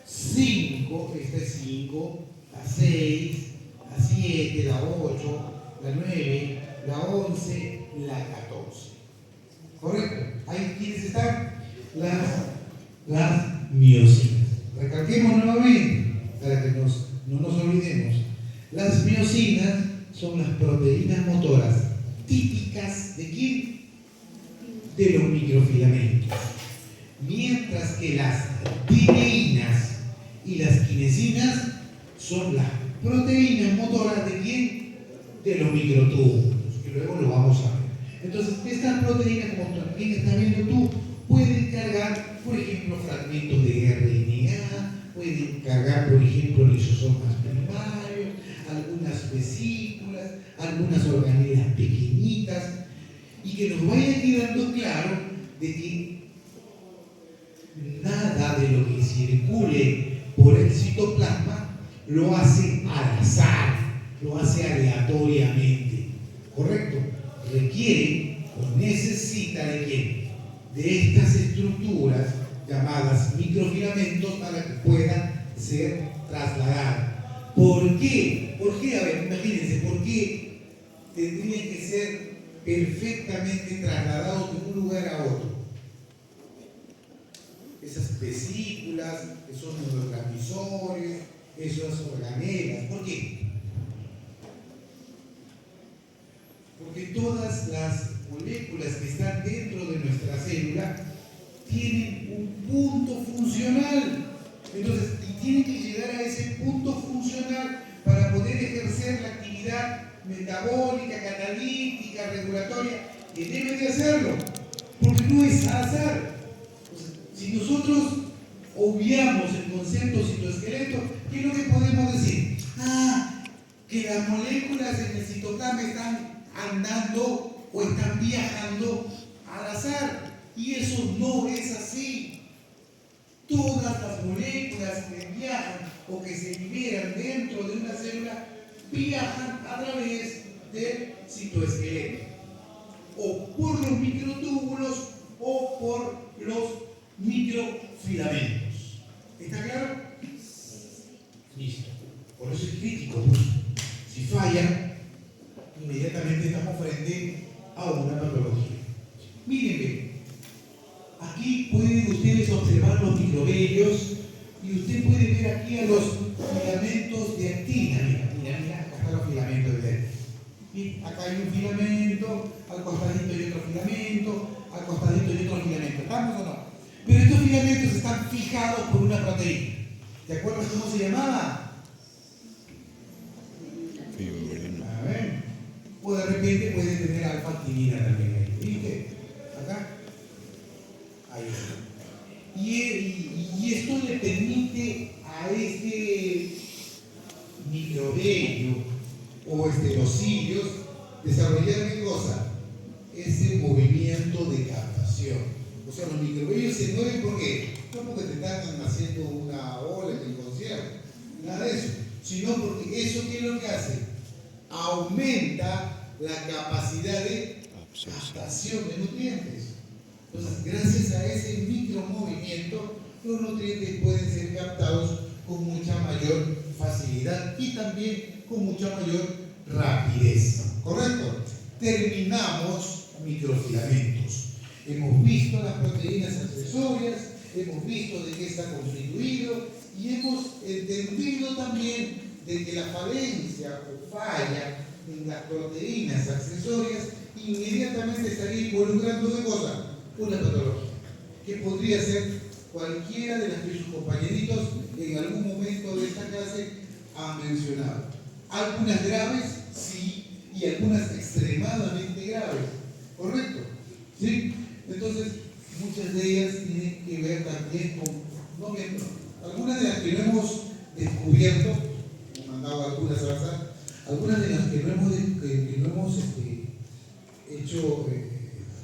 5, esta es 5, la 6, la 7, la 8, la 9, la 11, la 14. ¿Correcto? Ahí quienes están las miosinas. Recalquemos nuevamente para que no nos olvidemos. Las miosinas son las proteínas motoras típicas ¿de quién? De los microfilamentos. Mientras que las dineínas y las quinesinas son las proteínas motoras ¿de quién? De los microtúbulos, que luego lo vamos a ver. Entonces, estas proteínas, como también estás viendo tú, pueden cargar, por ejemplo, fragmentos de RNA, pueden cargar, por ejemplo, lisosomas primarios, algunas vesículas, algunas organelas pequeñitas, y que nos vaya quedando claro de que nada de lo que circule por el citoplasma lo hace al azar, lo hace aleatoriamente, ¿correcto? Requiere o necesita de quién? De estas estructuras llamadas microfilamentos para que puedan ser trasladadas. ¿Por qué? ¿Por qué? A ver, imagínense, ¿por qué tendrían que ser perfectamente trasladados de un lugar a otro? Esas vesículas, esos neurotransmisores, esas organelas. ¿Por qué? Porque todas las moléculas que están dentro de nuestra célula tienen un punto funcional. Entonces, y tienen que llegar a ese punto funcional para poder ejercer la actividad metabólica, catalítica, regulatoria, que debe de hacerlo. Porque no es al azar. Si nosotros obviamos el concepto citoesqueleto, ¿qué es lo que podemos decir? Que las moléculas en el citoplasma están andando o están viajando al azar. Y eso no es así. Todas las moléculas que viajan o que se liberan dentro de una célula viajan a través del citoesqueleto. O por los microtúbulos o por los microfilamentos. ¿Está claro? Listo. Por eso es crítico, pues. Si falla, inmediatamente estamos frente a una patología. Miren, aquí pueden ustedes observar los microvellos, Y usted puede ver aquí a los filamentos de actina. Mira, acá están los filamentos de actina. Y acá hay un filamento, al costadito hay otro filamento, al costadito hay otro filamento. ¿Estamos o no? Pero estos filamentos están fijados por una proteína. ¿Te acuerdas cómo se llamaba? A ver. O de repente puede tener alfa-actinina también ahí. ¿Viste? Acá. Ahí está. Y esto le permite a este microvello o los cilios desarrollar ¿qué cosa? Ese movimiento de captación. O sea, los microvellos se mueven ¿por qué? No porque te están haciendo una ola en el concierto, nada de eso, sino porque eso ¿qué es lo que hace? Aumenta la capacidad de captación de nutrientes. Entonces, gracias a ese micromovimiento, los nutrientes pueden ser captados con mucha mayor facilidad y también con mucha mayor rapidez. ¿Correcto? Terminamos microfilamentos. Hemos visto las proteínas accesorias, hemos visto de qué está constituido y hemos entendido también de que la falencia o falla en las proteínas accesorias inmediatamente estaría involucrando ¿qué cosa? Una patología, que podría ser cualquiera de las que sus compañeritos en algún momento de esta clase han mencionado. Algunas graves, sí, y algunas extremadamente graves, ¿correcto? ¿Sí? Entonces, muchas de ellas tienen que ver también con, algunas de las que no hemos descubierto, hemos mandado algunas al azar, algunas de las que no hemos hecho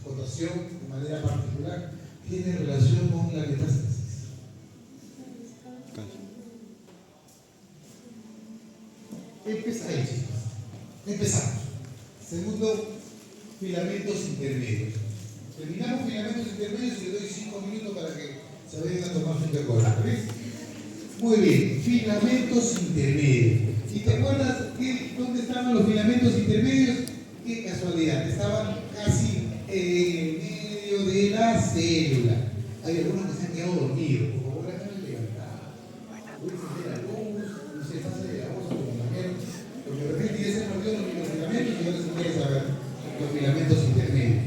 cotación de manera particular, tienen relación con la metástasis. Empezamos. Segundo, filamentos intermedios. Terminamos filamentos intermedios y le doy 5 minutos para que se vayan a tomar su intercola. ¿Ves? Muy bien, filamentos intermedios. ¿Y te acuerdas dónde estaban los filamentos intermedios? Qué casualidad, estaban casi en medio de la célula. Hay algunos que se han quedado dormidos, por favor, háganme levantar. Voy a encender la luz, no se pase de la voz a los compañeros, porque de repente ya se han perdido los microfilamentos y ahora se quiere saber los filamentos intermedios.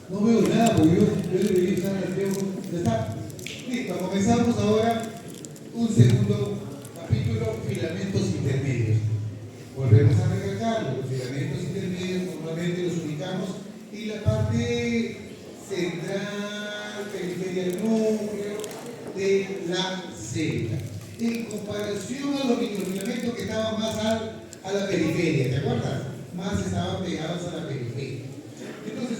No veo nada porque yo debería usar el espejo. ¿Ya está? Listo, comenzamos ahora un segundo capítulo, filamentos intermedios. Volvemos a recalcar, los filamentos intermedios normalmente los ubicamos en la parte central, periferia del núcleo de la célula. En comparación a los microfilamentos que estaban más a la periferia, ¿te acuerdas? Más estaban pegados a la periferia. Entonces,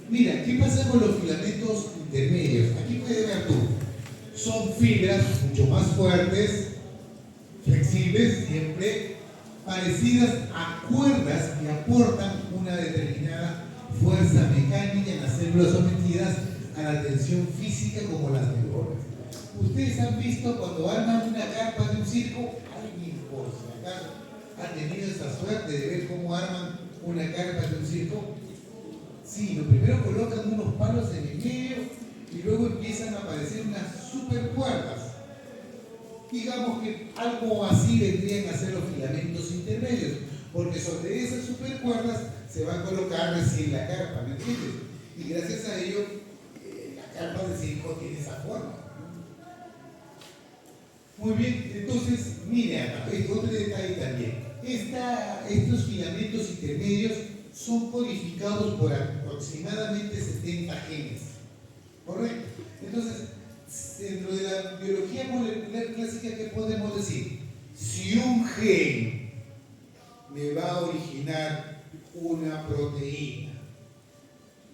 mira, ¿qué pasa con los filamentos intermedios? Aquí puedes ver tú. Son fibras mucho más fuertes, flexibles, siempre parecidas a cuerdas que aportan una determinada fuerza mecánica en las células sometidas a la tensión física como las neuronas. Ustedes han visto cuando arman una carpa de un circo, alguien por si acaso ha tenido esa suerte de ver cómo arman una carpa de un circo. Sí, lo primero colocan unos palos en el medio y luego empiezan a aparecer unas super cuerdas. Digamos que algo así vendrían a ser los filamentos intermedios, porque sobre esas supercuerdas se va a colocar recién la carpa, ¿me entiendes? Y gracias a ello, la carpa de circo tiene esa forma. Muy bien, entonces, mire acá, otro detalle también. Estos filamentos intermedios son codificados por aproximadamente 70 genes. ¿Correcto? Entonces, dentro de la biología molecular clásica, ¿qué podemos decir? Si un gen me va a originar una proteína,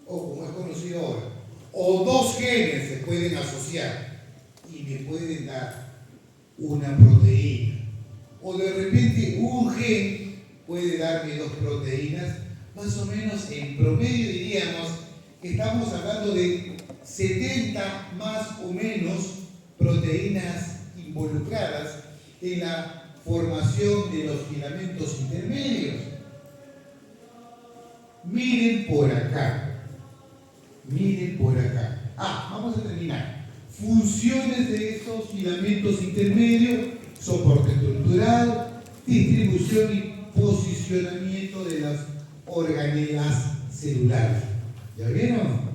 o como es conocido ahora, o dos genes se pueden asociar y me pueden dar una proteína, o de repente un gen puede darme dos proteínas, más o menos en promedio diríamos que estamos hablando de 70 más o menos proteínas involucradas en la formación de los filamentos intermedios. Miren por acá. Miren por acá. Vamos a terminar. funciones de estos filamentos intermedios, soporte estructural, distribución y posicionamiento de las organelas celulares. ¿Ya vieron?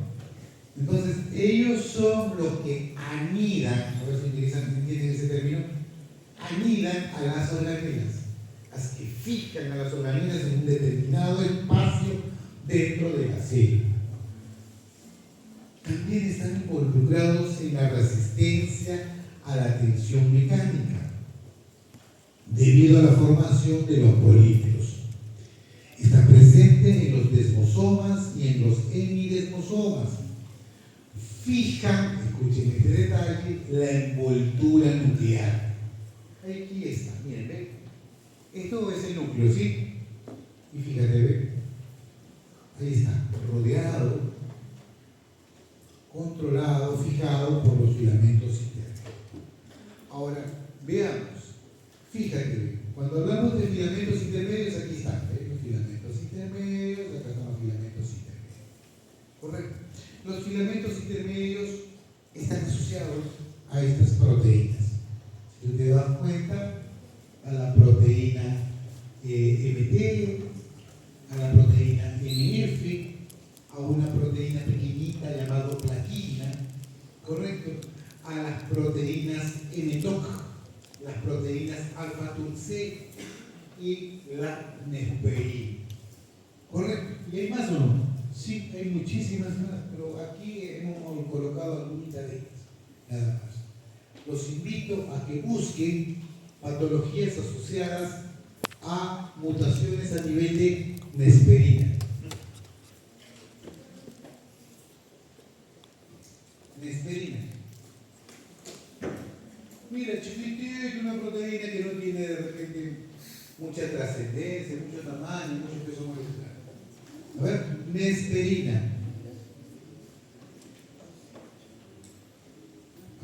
Entonces, ellos son los que anidan, a ver si entienden ese término, anidan a las organelas, las que fijan a las organelas en un determinado espacio dentro de la célula. También están involucrados en la resistencia a la tensión mecánica, debido a la formación de los polímeros. Está presente en los desmosomas y en los hemidesmosomas. Fijan, escuchen este detalle, la envoltura nuclear. Aquí está, miren, ¿ven? Esto es el núcleo, ¿sí? Y fíjate, ¿ven? Ahí está, rodeado, controlado, fijado por los filamentos internos. Ahora, veamos. Fíjate, cuando hablamos de filamentos intermedios, aquí están, ¿ven? Los filamentos intermedios, acá están los filamentos intermedios. ¿Correcto? Los filamentos intermedios están asociados a estas proteínas. Si tú te das cuenta, a la proteína MT, a la proteína NF, a una proteína pequeñita llamada plaquina, ¿correcto? A las proteínas NTOC, las proteínas alfa-2C y la nesperina. ¿Correcto? ¿Y hay más o no? Sí, hay muchísimas más, pero aquí hemos colocado algunas de ellas, nada más. Los invito a que busquen patologías asociadas a mutaciones a nivel de nesperina. Nesperina. Mira, chiquitito, una proteína que no tiene de repente mucha trascendencia, mucho tamaño, mucho peso molecular. A ver, nesperina.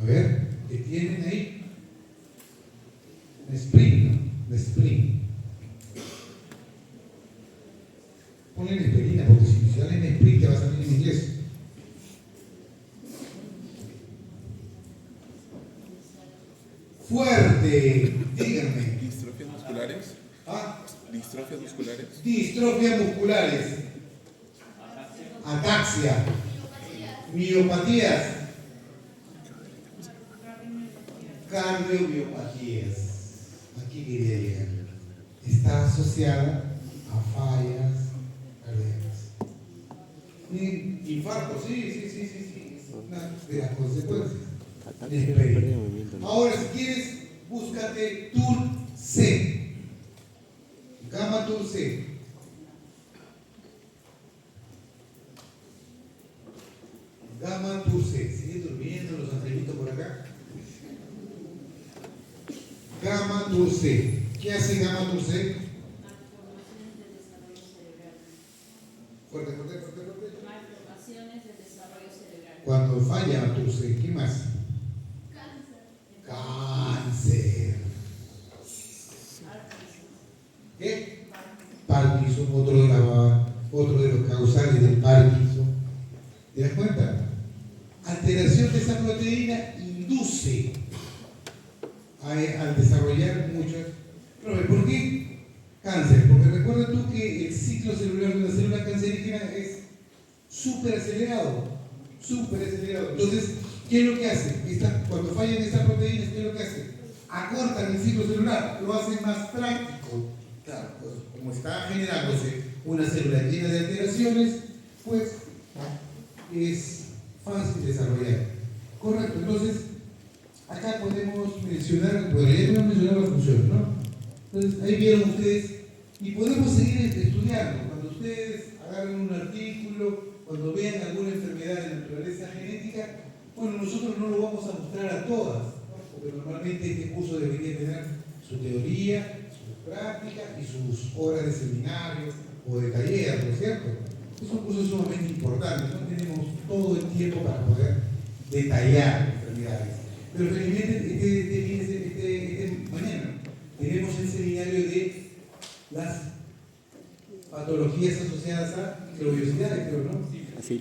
A ver, ¿qué tienen ahí? Nesprina, Nesprin. Ponle nesperina, porque si sale Nesprin te va a salir en inglés. Fuerte, díganme. ¿Distrofias musculares? ¿Ah? ¿Distrofias musculares? Distrofias musculares. Ataxia. Miopatías. Cardiomiopatías. Aquí quería llegar. Está asociada a fallas cardíacas. Infarto, sí. Es una de las consecuencias. Ahora, si quieres, búscate TUR-C. Gamma TUR-C. Gamma TUR-C. ¿Sigue durmiendo los angelitos por acá? Gamma TUR-C. ¿Qué hace Gamma TUR-C? Malformaciones del desarrollo cerebral. Fuerte. Malformaciones del desarrollo cerebral. Cuando falla TUR-C, ¿qué más? Cáncer. ¿Qué? Parkinson, otro de los causales del Parkinson. ¿Te das cuenta? Alteración de esa proteína induce al desarrollar muchas. ¿Por qué cáncer? Porque recuerda tú que el ciclo celular de una célula cancerígena es súper acelerado. Entonces, ¿qué es lo que hace? Cuando fallan estas proteínas, ¿qué es lo que hace? Acortan el ciclo celular, lo hacen más práctico. Claro, pues, como está generándose una célula llena de alteraciones, pues es fácil desarrollar. Correcto, entonces, acá podemos mencionar, bueno, ya podemos mencionar la función, ¿no? Entonces, ahí vieron ustedes, y podemos seguir estudiando. Cuando ustedes agarren un artículo, cuando vean alguna enfermedad de naturaleza genética, bueno, nosotros no lo vamos a mostrar a todas, ¿no? Porque normalmente este curso debería tener su teoría, su práctica y sus horas de seminario o de taller, ¿no es cierto? Es un curso sumamente importante, no tenemos todo el tiempo para poder detallar enfermedades. Pero felizmente mañana tenemos el seminario de las patologías asociadas a microbiosidades, creo, ¿no?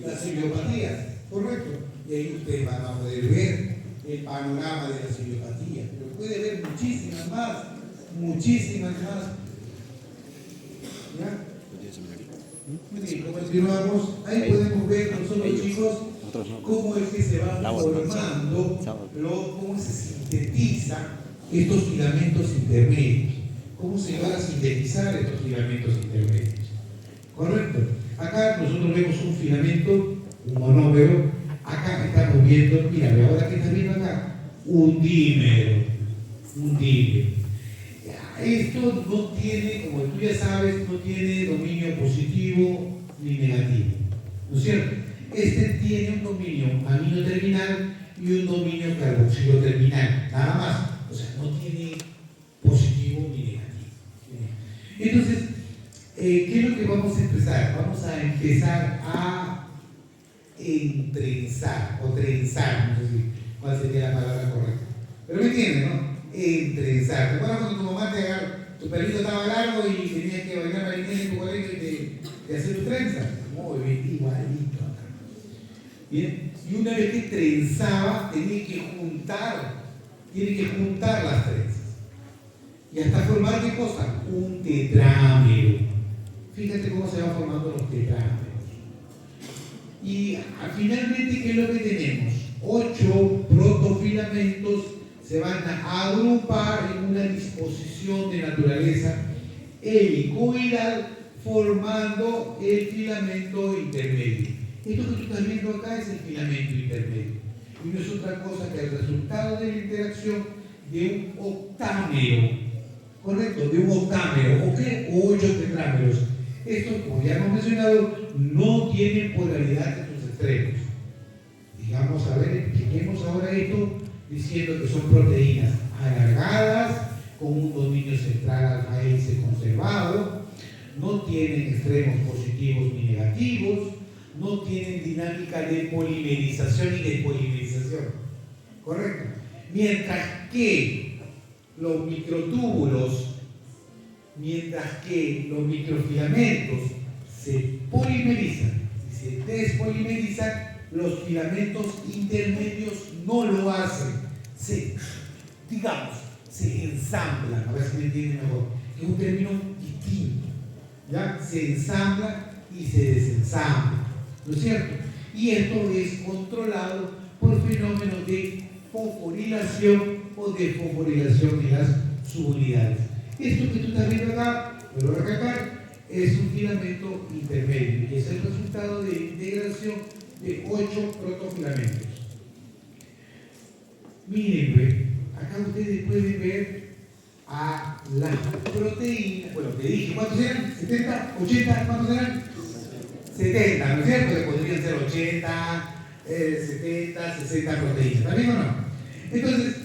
Las idiopatías, correcto. Y ahí ustedes van a poder ver el panorama de la ciliopatía, pero puede haber muchísimas más, muchísimas más. ¿Ya? Y continuamos, ahí podemos ver nosotros chicos cómo es que se va formando, cómo se sintetizan estos filamentos intermedios, cómo se van a sintetizar estos filamentos intermedios. ¿Correcto? Acá nosotros vemos un filamento, un monómero, acá estamos viendo, mira, ahora que estás viendo acá, un dímero, un dímero. Esto no tiene, como tú ya sabes, no tiene dominio positivo ni negativo, ¿no es cierto? Este tiene un dominio amino terminal y un dominio carboxilo terminal, nada más, o sea, no tiene positivo ni negativo. Entonces, ¿qué es lo que vamos a empezar? Vamos a empezar a entrenzar o trenzar, no sé cuál sería la palabra correcta, pero me entienden, ¿no? Entrenzar. ¿Te acuerdas cuando tu mamá tu pelito estaba largo y tenías que bailar marinera en tu colegio y te hacía tu trenza? Muy bien, igualito acá. Bien, y una vez que trenzaba, tiene que juntar las trenzas. Y hasta formar ¿qué cosa? Un tetrámero. Fíjate cómo se van formando los tetrámeros. Y finalmente, ¿qué es lo que tenemos? 8 protofilamentos se van a agrupar en una disposición de naturaleza helicoidal formando el filamento intermedio. Esto que tú estás viendo acá es el filamento intermedio y no es otra cosa que el resultado de la interacción de un octámero, ¿correcto? De un octámero, ¿o qué? 8 tetrámeros. Estos, como ya hemos mencionado, no tienen polaridad en sus extremos. Digamos, a ver, expliquemos ahora esto diciendo que son proteínas alargadas, con un dominio central alfa S conservado, no tienen extremos positivos ni negativos, no tienen dinámica de polimerización y despolimerización. ¿Correcto? Mientras que los microtúbulos, mientras que los microfilamentos se polimerizan y se despolimerizan, los filamentos intermedios no lo hacen. Se ensamblan, a ver si me entienden mejor. Es un término distinto. ¿Ya? Se ensambla y se desensambla, ¿no es cierto? Y esto es controlado por fenómenos de fosforilación o desfosforilación en las subunidades. Esto que tú estás viendo acá, puedo recalcar, es un filamento intermedio y es el resultado de integración de 8 protofilamentos. Miren, acá ustedes pueden ver a las proteínas, bueno, te dije, ¿cuántos eran? ¿70? ¿80? ¿Cuántos eran? 70, ¿no es cierto? Que podrían ser 80, 70, 60 proteínas, ¿está bien o no? Entonces,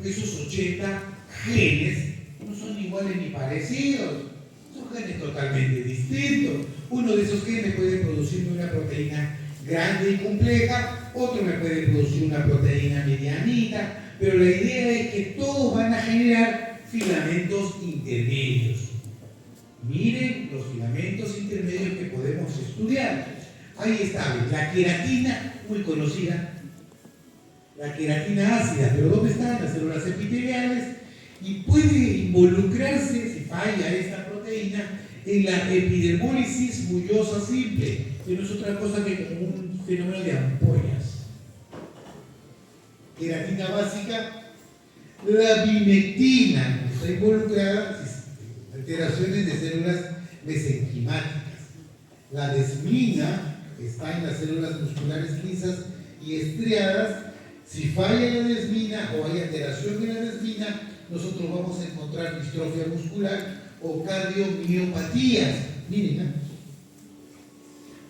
esos 80 genes no son iguales ni parecidos, son genes totalmente distintos. Uno de esos genes puede producir una proteína grande y compleja, otro me puede producir una proteína medianita, pero la idea es que todos van a generar filamentos intermedios. Miren los filamentos intermedios que podemos estudiar. Ahí está, la queratina, muy conocida, la queratina ácida, pero ¿dónde están las células epiteliales? Y puede involucrarse, si falla esta proteína, en la epidermólisis bullosa simple, que no es otra cosa que como un fenómeno de ampollas. Queratina básica, la bimectina, está involucrada en alteraciones de células mesenquimáticas. La desmina está en las células musculares lisas y estriadas. Si falla la desmina o hay alteración de la desmina, nosotros vamos a encontrar distrofia muscular o cardiomiopatías. Miren, ¿eh?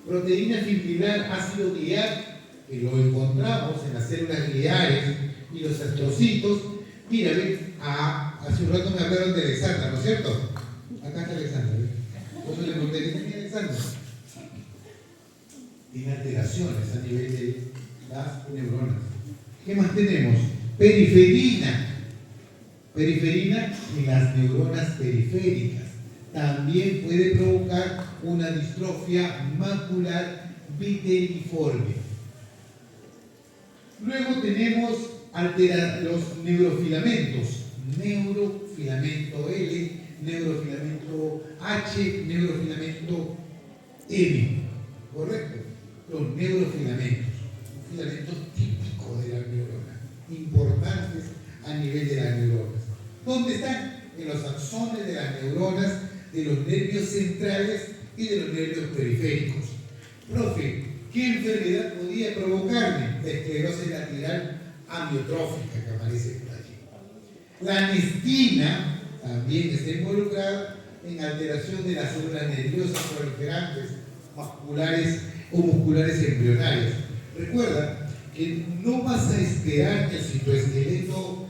Proteína fibrilar ácido glial, que lo encontramos en las células gliales y los astrocitos. Mira, ven, hace un rato me hablaron de Alexandra, ¿no es cierto? Acá está Alexandra, ¿ven? Por eso le pregunté, ¿qué tenía Alexandra? Tiene alteraciones a nivel de las neuronas. ¿Qué más tenemos? Periferina. Periferina en las neuronas periféricas. También puede provocar una distrofia macular vitelliforme. Luego tenemos los neurofilamentos. Neurofilamento L, neurofilamento H, neurofilamento M. ¿Correcto? Los neurofilamentos. Filamentos típicos de la neurona, importantes a nivel de las neuronas. ¿Dónde están? En los axones de las neuronas, de los nervios centrales y de los nervios periféricos. Profe, ¿qué enfermedad podía provocarme? La esclerosis lateral amiotrófica que aparece por allí. La anestina también está involucrada en alteración de las células nerviosas proliferantes vasculares o musculares embrionarias. Recuerda que no vas a esperar que el citoesqueleto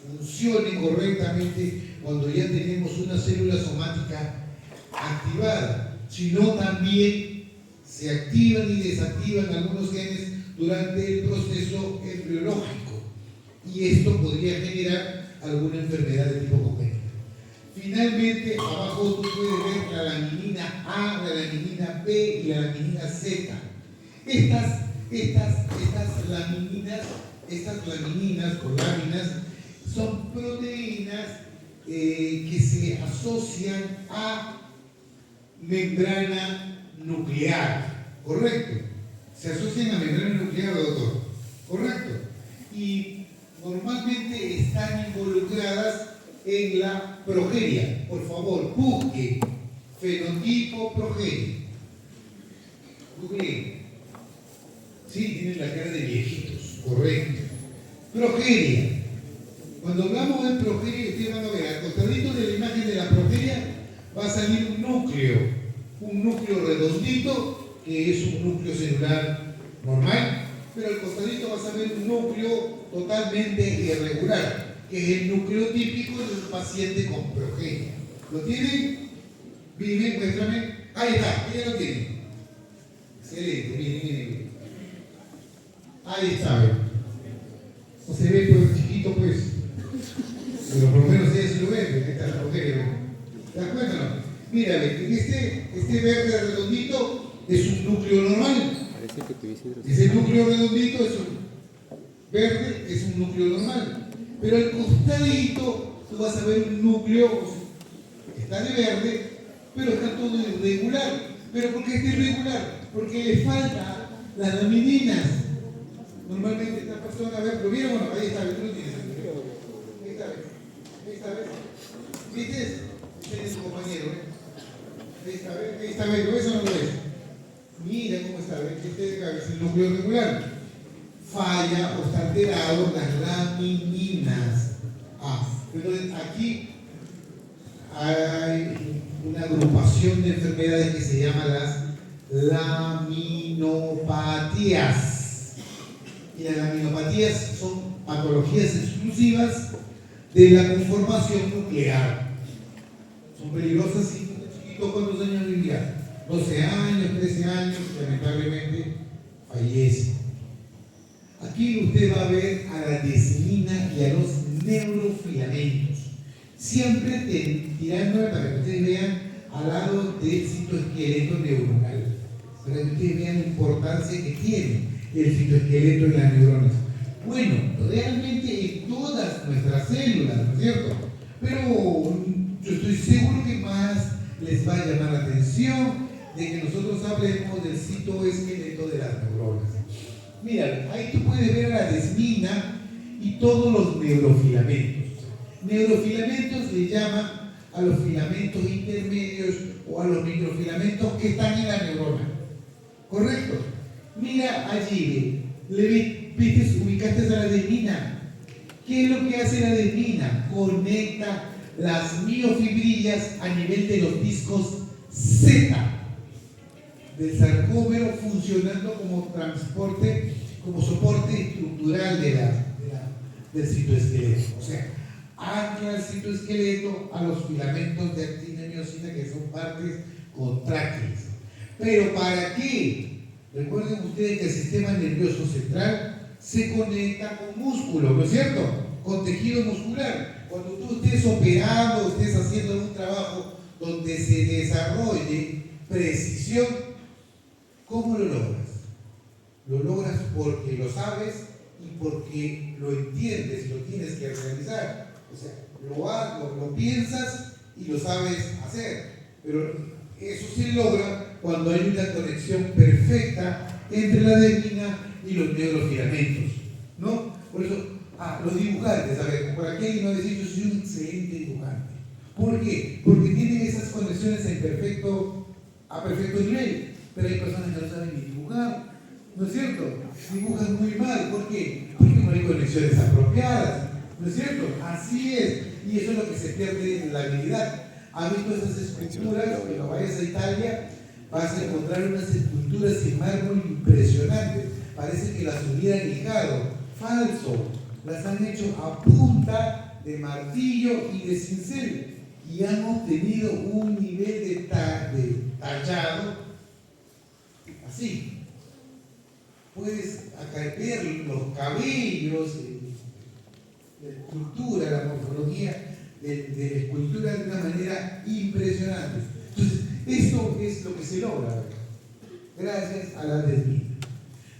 funcione correctamente cuando ya tenemos una célula somática activada, sino también se activan y desactivan algunos genes durante el proceso embriológico, y esto podría generar alguna enfermedad de tipo congénito. Finalmente, abajo tú puedes ver la laminina A, la laminina B y la laminina Z. Estas lamininas o láminas son proteínas que se asocian a membrana nuclear, ¿correcto? Se asocian a membrana nuclear, doctor, ¿correcto? Y normalmente están involucradas en la progeria. Por favor, busque fenotipo progeria. Google. Sí, tienen la cara de viejitos, correcto. Progeria. Cuando hablamos de progeria, ustedes van a ver, al costadito de la imagen de la progeria va a salir un núcleo redondito, que es un núcleo celular normal, pero al costadito vas a ver un núcleo totalmente irregular, que es el núcleo típico de un paciente con progeria. ¿Lo tienen? Miren, muéstrame. Ahí está, ya lo tienen. Excelente, miren. Ahí está, ¿ven? No se ve pues chiquito, pues. Pero por lo menos ustedes sí lo ven, ahí está la progeria, ¿ven? ¿Te das cuenta, no? Mira, ven, este verde redondito es un núcleo normal. Ese núcleo redondito es un verde, es un núcleo normal. Pero al costadito tú vas a ver un núcleo, está de verde, pero está todo irregular. ¿Pero por qué está irregular? Porque le falta las lamininas. Normalmente esta persona, a ver, lo vieron, bueno, ahí está, tú lo tienes. Ahí está, ¿ves? ¿Viste? Este es su compañero, ¿eh? Ahí está, ¿lo ves o no lo ves? Mira cómo está, ¿ves? Este de acá es el núcleo irregular. Falla o está alterado las lamininas. Entonces aquí hay una agrupación de enfermedades que se llama las laminopatías. Y las laminopatías son patologías exclusivas de la conformación nuclear. Son peligrosas y chiquitos. ¿Cuántos años vivirá? 12 años, 13 años, lamentablemente fallece. Aquí usted va a ver a la desmina y a los neurofilamentos. Siempre tirándola para que ustedes vean al lado del citoesqueleto neuronal, para que ustedes vean la importancia que tiene el citoesqueleto en las neuronas. Bueno, realmente en todas nuestras células, ¿no es cierto? Pero yo estoy seguro que más les va a llamar la atención de que nosotros hablemos del citoesqueleto de las neuronas. Mira, ahí tú puedes ver a la desmina y todos los neurofilamentos. Neurofilamentos le llaman a los filamentos intermedios o a los microfilamentos que están en la neurona. ¿Correcto? Mira allí, ¿viste? Ubicaste a la desmina. ¿Qué es lo que hace la desmina? Conecta las miofibrillas a nivel de los discos Z del sarcómero, funcionando como transporte, como soporte estructural del citoesqueleto. O sea, ancla el citoesqueleto a los filamentos de actina y miosina, que son partes contráctiles. ¿Pero para qué? Recuerden ustedes que el sistema nervioso central se conecta con músculo, ¿no es cierto? Con tejido muscular. Cuando tú estés operando, estés haciendo algún trabajo donde se desarrolle precisión, ¿cómo lo logras? Lo logras porque lo sabes y porque lo entiendes y lo tienes que realizar. O sea, lo piensas y lo sabes hacer. Pero eso se logra cuando hay una conexión perfecta entre la adenina y los neurofilamentos, ¿no? Por eso, los dibujantes, a ver, por aquí alguien me ha dicho, yo soy un excelente dibujante. ¿Por qué? Porque tienen esas conexiones a perfecto nivel, pero hay personas que no saben ni dibujar, ¿no es cierto? Dibujan muy mal, ¿por qué? Porque no hay conexiones apropiadas, ¿no es cierto? Así es, y eso es lo que se pierde en la habilidad. ¿Has visto esas esculturas? Cuando vayas a Italia, vas a encontrar unas esculturas en mármol impresionantes, parece que las hubieran lijado, falso, las han hecho a punta de martillo y de cincel, y han obtenido un nivel de tallado así. Puedes acá ver los cabellos, la escultura, la morfología de la escultura de una manera impresionante. Entonces, esto es lo que se logra gracias a la adenina.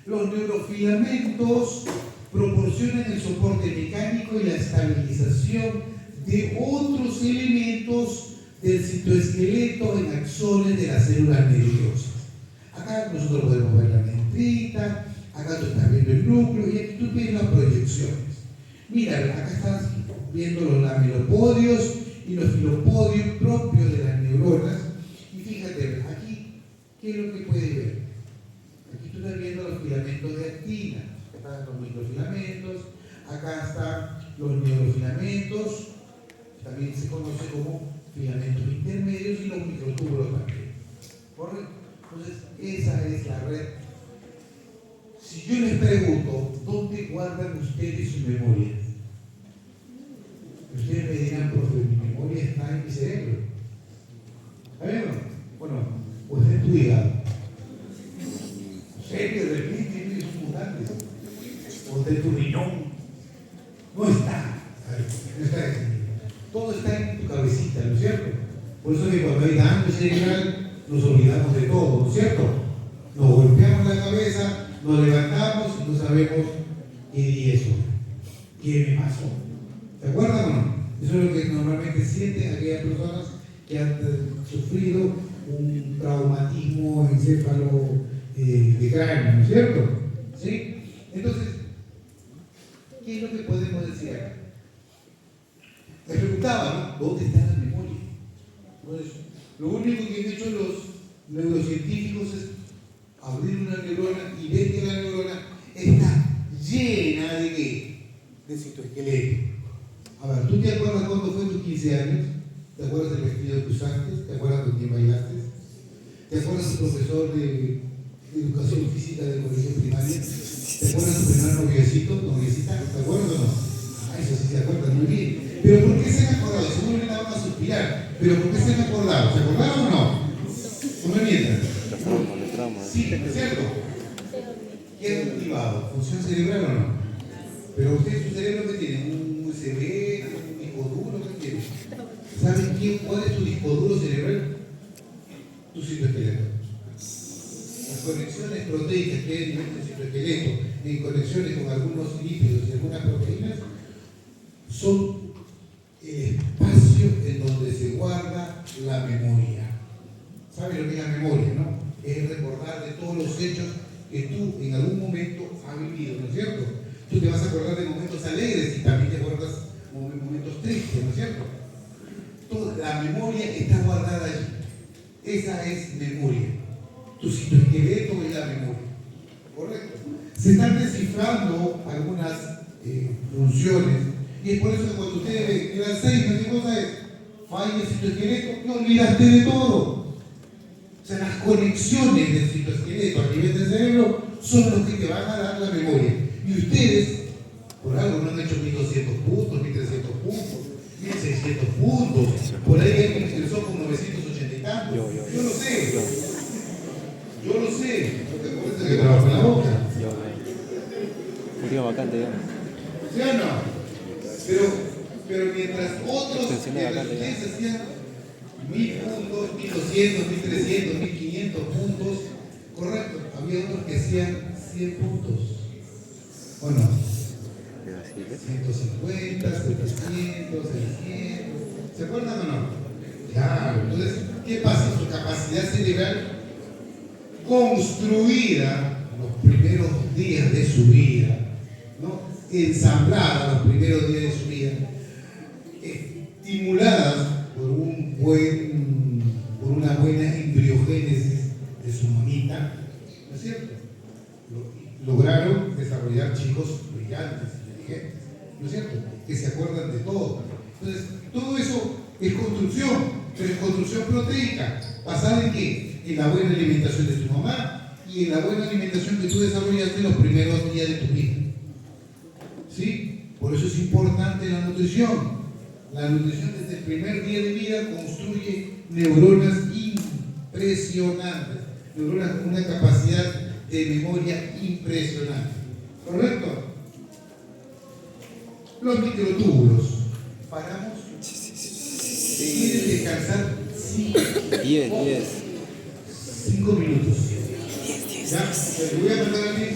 Los neurofilamentos proporcionan el soporte mecánico y la estabilización de otros elementos del citoesqueleto en axones de las células nerviosas. Acá nosotros podemos ver la membrita, acá tú estás viendo el núcleo y aquí tú ves las proyecciones. Mira, acá estás viendo los lamilopodios y los filopodios propios de las neuronas. Y fíjate, aquí, ¿qué es lo que puedes ver? Aquí tú estás viendo los filamentos de actina, acá están los microfilamentos, acá están los neurofilamentos, también se conoce como filamentos intermedios y los microtúbulos también. ¿Correcto? Entonces, esa es la red. Si yo les pregunto, ¿dónde guardan ustedes su memoria? Ustedes me dirán, profe, mi memoria está en mi cerebro. ¿Está bien? Bueno, pues en tu hígado. ¿Serio? ¿De repente eres un mutante? ¿O de tu riñón? No está. No está en todo está en tu cabecita, ¿no es cierto? Por eso que cuando hay daño cerebral nos olvidamos de todo, ¿no es cierto? Nos golpeamos la cabeza, nos levantamos y no sabemos qué día es hoy, qué me pasó. ¿Se acuerdan o no? Eso es lo que normalmente sienten aquellas personas que han sufrido un traumatismo encéfalo de cráneo, ¿no es cierto? ¿Sí? Entonces, ¿qué es lo que podemos decir acá? Me preguntaba, ¿no? ¿Dónde está la memoria? Pues, lo único que han hecho los neurocientíficos es abrir una neurona y ver que la neurona está llena de ¿qué? De citoesqueleto. A ver, ¿tú te acuerdas cuándo fue tus 15 años? ¿Te acuerdas del vestido que usaste? ¿Te acuerdas con quién bailaste? ¿Te acuerdas del profesor de educación física del colegio primario? ¿Te acuerdas de tu primer noviecita? ¿Te acuerdas o no? Ah, eso sí se acuerdan muy bien. ¿Pero por qué se han acordado? Seguro que van a suspirar. ¿Pero por qué se han acordado? ¿Se acordaron o no? ¿No me mientan? Sí, ¿es cierto? ¿Qué han activado? ¿Función cerebral o no? Pero ustedes, su cerebro, ¿qué tienen? ¿Un USB? ¿Un disco duro? ¿Qué tienen? ¿Saben cuál es tu disco duro cerebral? Tu citoesqueleto. Las conexiones proteicas que hay a nivel del citoesqueleto, en conexiones con algunos lípidos y algunas proteínas, son el espacio en donde se guarda la memoria. ¿Sabes lo que es la memoria, no? Es recordar de todos los hechos que tú en algún momento has vivido, ¿no es cierto? Tú te vas a acordar de momentos alegres y también te acuerdas de momentos tristes, ¿no es cierto? Toda la memoria está guardada allí. Esa es memoria. Tu citoesqueleto es la memoria. ¿Correcto? Se están descifrando algunas funciones. Y es por eso que cuando ustedes ven que las 6, ¿qué cosa es? Falla el citoesqueleto, te olvidaste de todo. O sea, las conexiones del citoesqueleto a nivel del cerebro son los que te van a dar la memoria. Y ustedes, por algo, no han hecho 1200 puntos, 1300 puntos, 1600 puntos. Por ahí alguien ingresó con 980 y tantos. Yo lo sé. Yo lo sé. ¿Te acuerdas que trabajo en la boca? Última vacante ya. ¿Sí o no? Pero mientras otros, ustedes hacían 1000 puntos, 1200, 1300, 1500 puntos, correcto, había otros que hacían 100 puntos. ¿O no? 150, 700, 600. ¿Se acuerdan o no? Claro. Entonces, ¿qué pasa? Su capacidad cerebral construida los primeros días de su vida, ¿no? Ensamblada los primeros días de su vida, estimuladas por una buena embriogénesis de su mamita, ¿no es cierto? Lograron desarrollar chicos brillantes, inteligentes, ¿no es cierto? Que se acuerdan de todo. Entonces, todo eso es construcción, pero es construcción proteica, basada en qué? En la buena alimentación de tu mamá y en la buena alimentación que tú desarrollaste en los primeros días de tu vida. ¿Sí? Por eso es importante la nutrición. La nutrición desde el primer día de vida construye neuronas impresionantes, neuronas con una capacidad de memoria impresionante. ¿Correcto? Los microtúbulos. ¿Paramos? Quieren descansar 10. 5 minutos. ¿Ya? Voy a mandar a alguien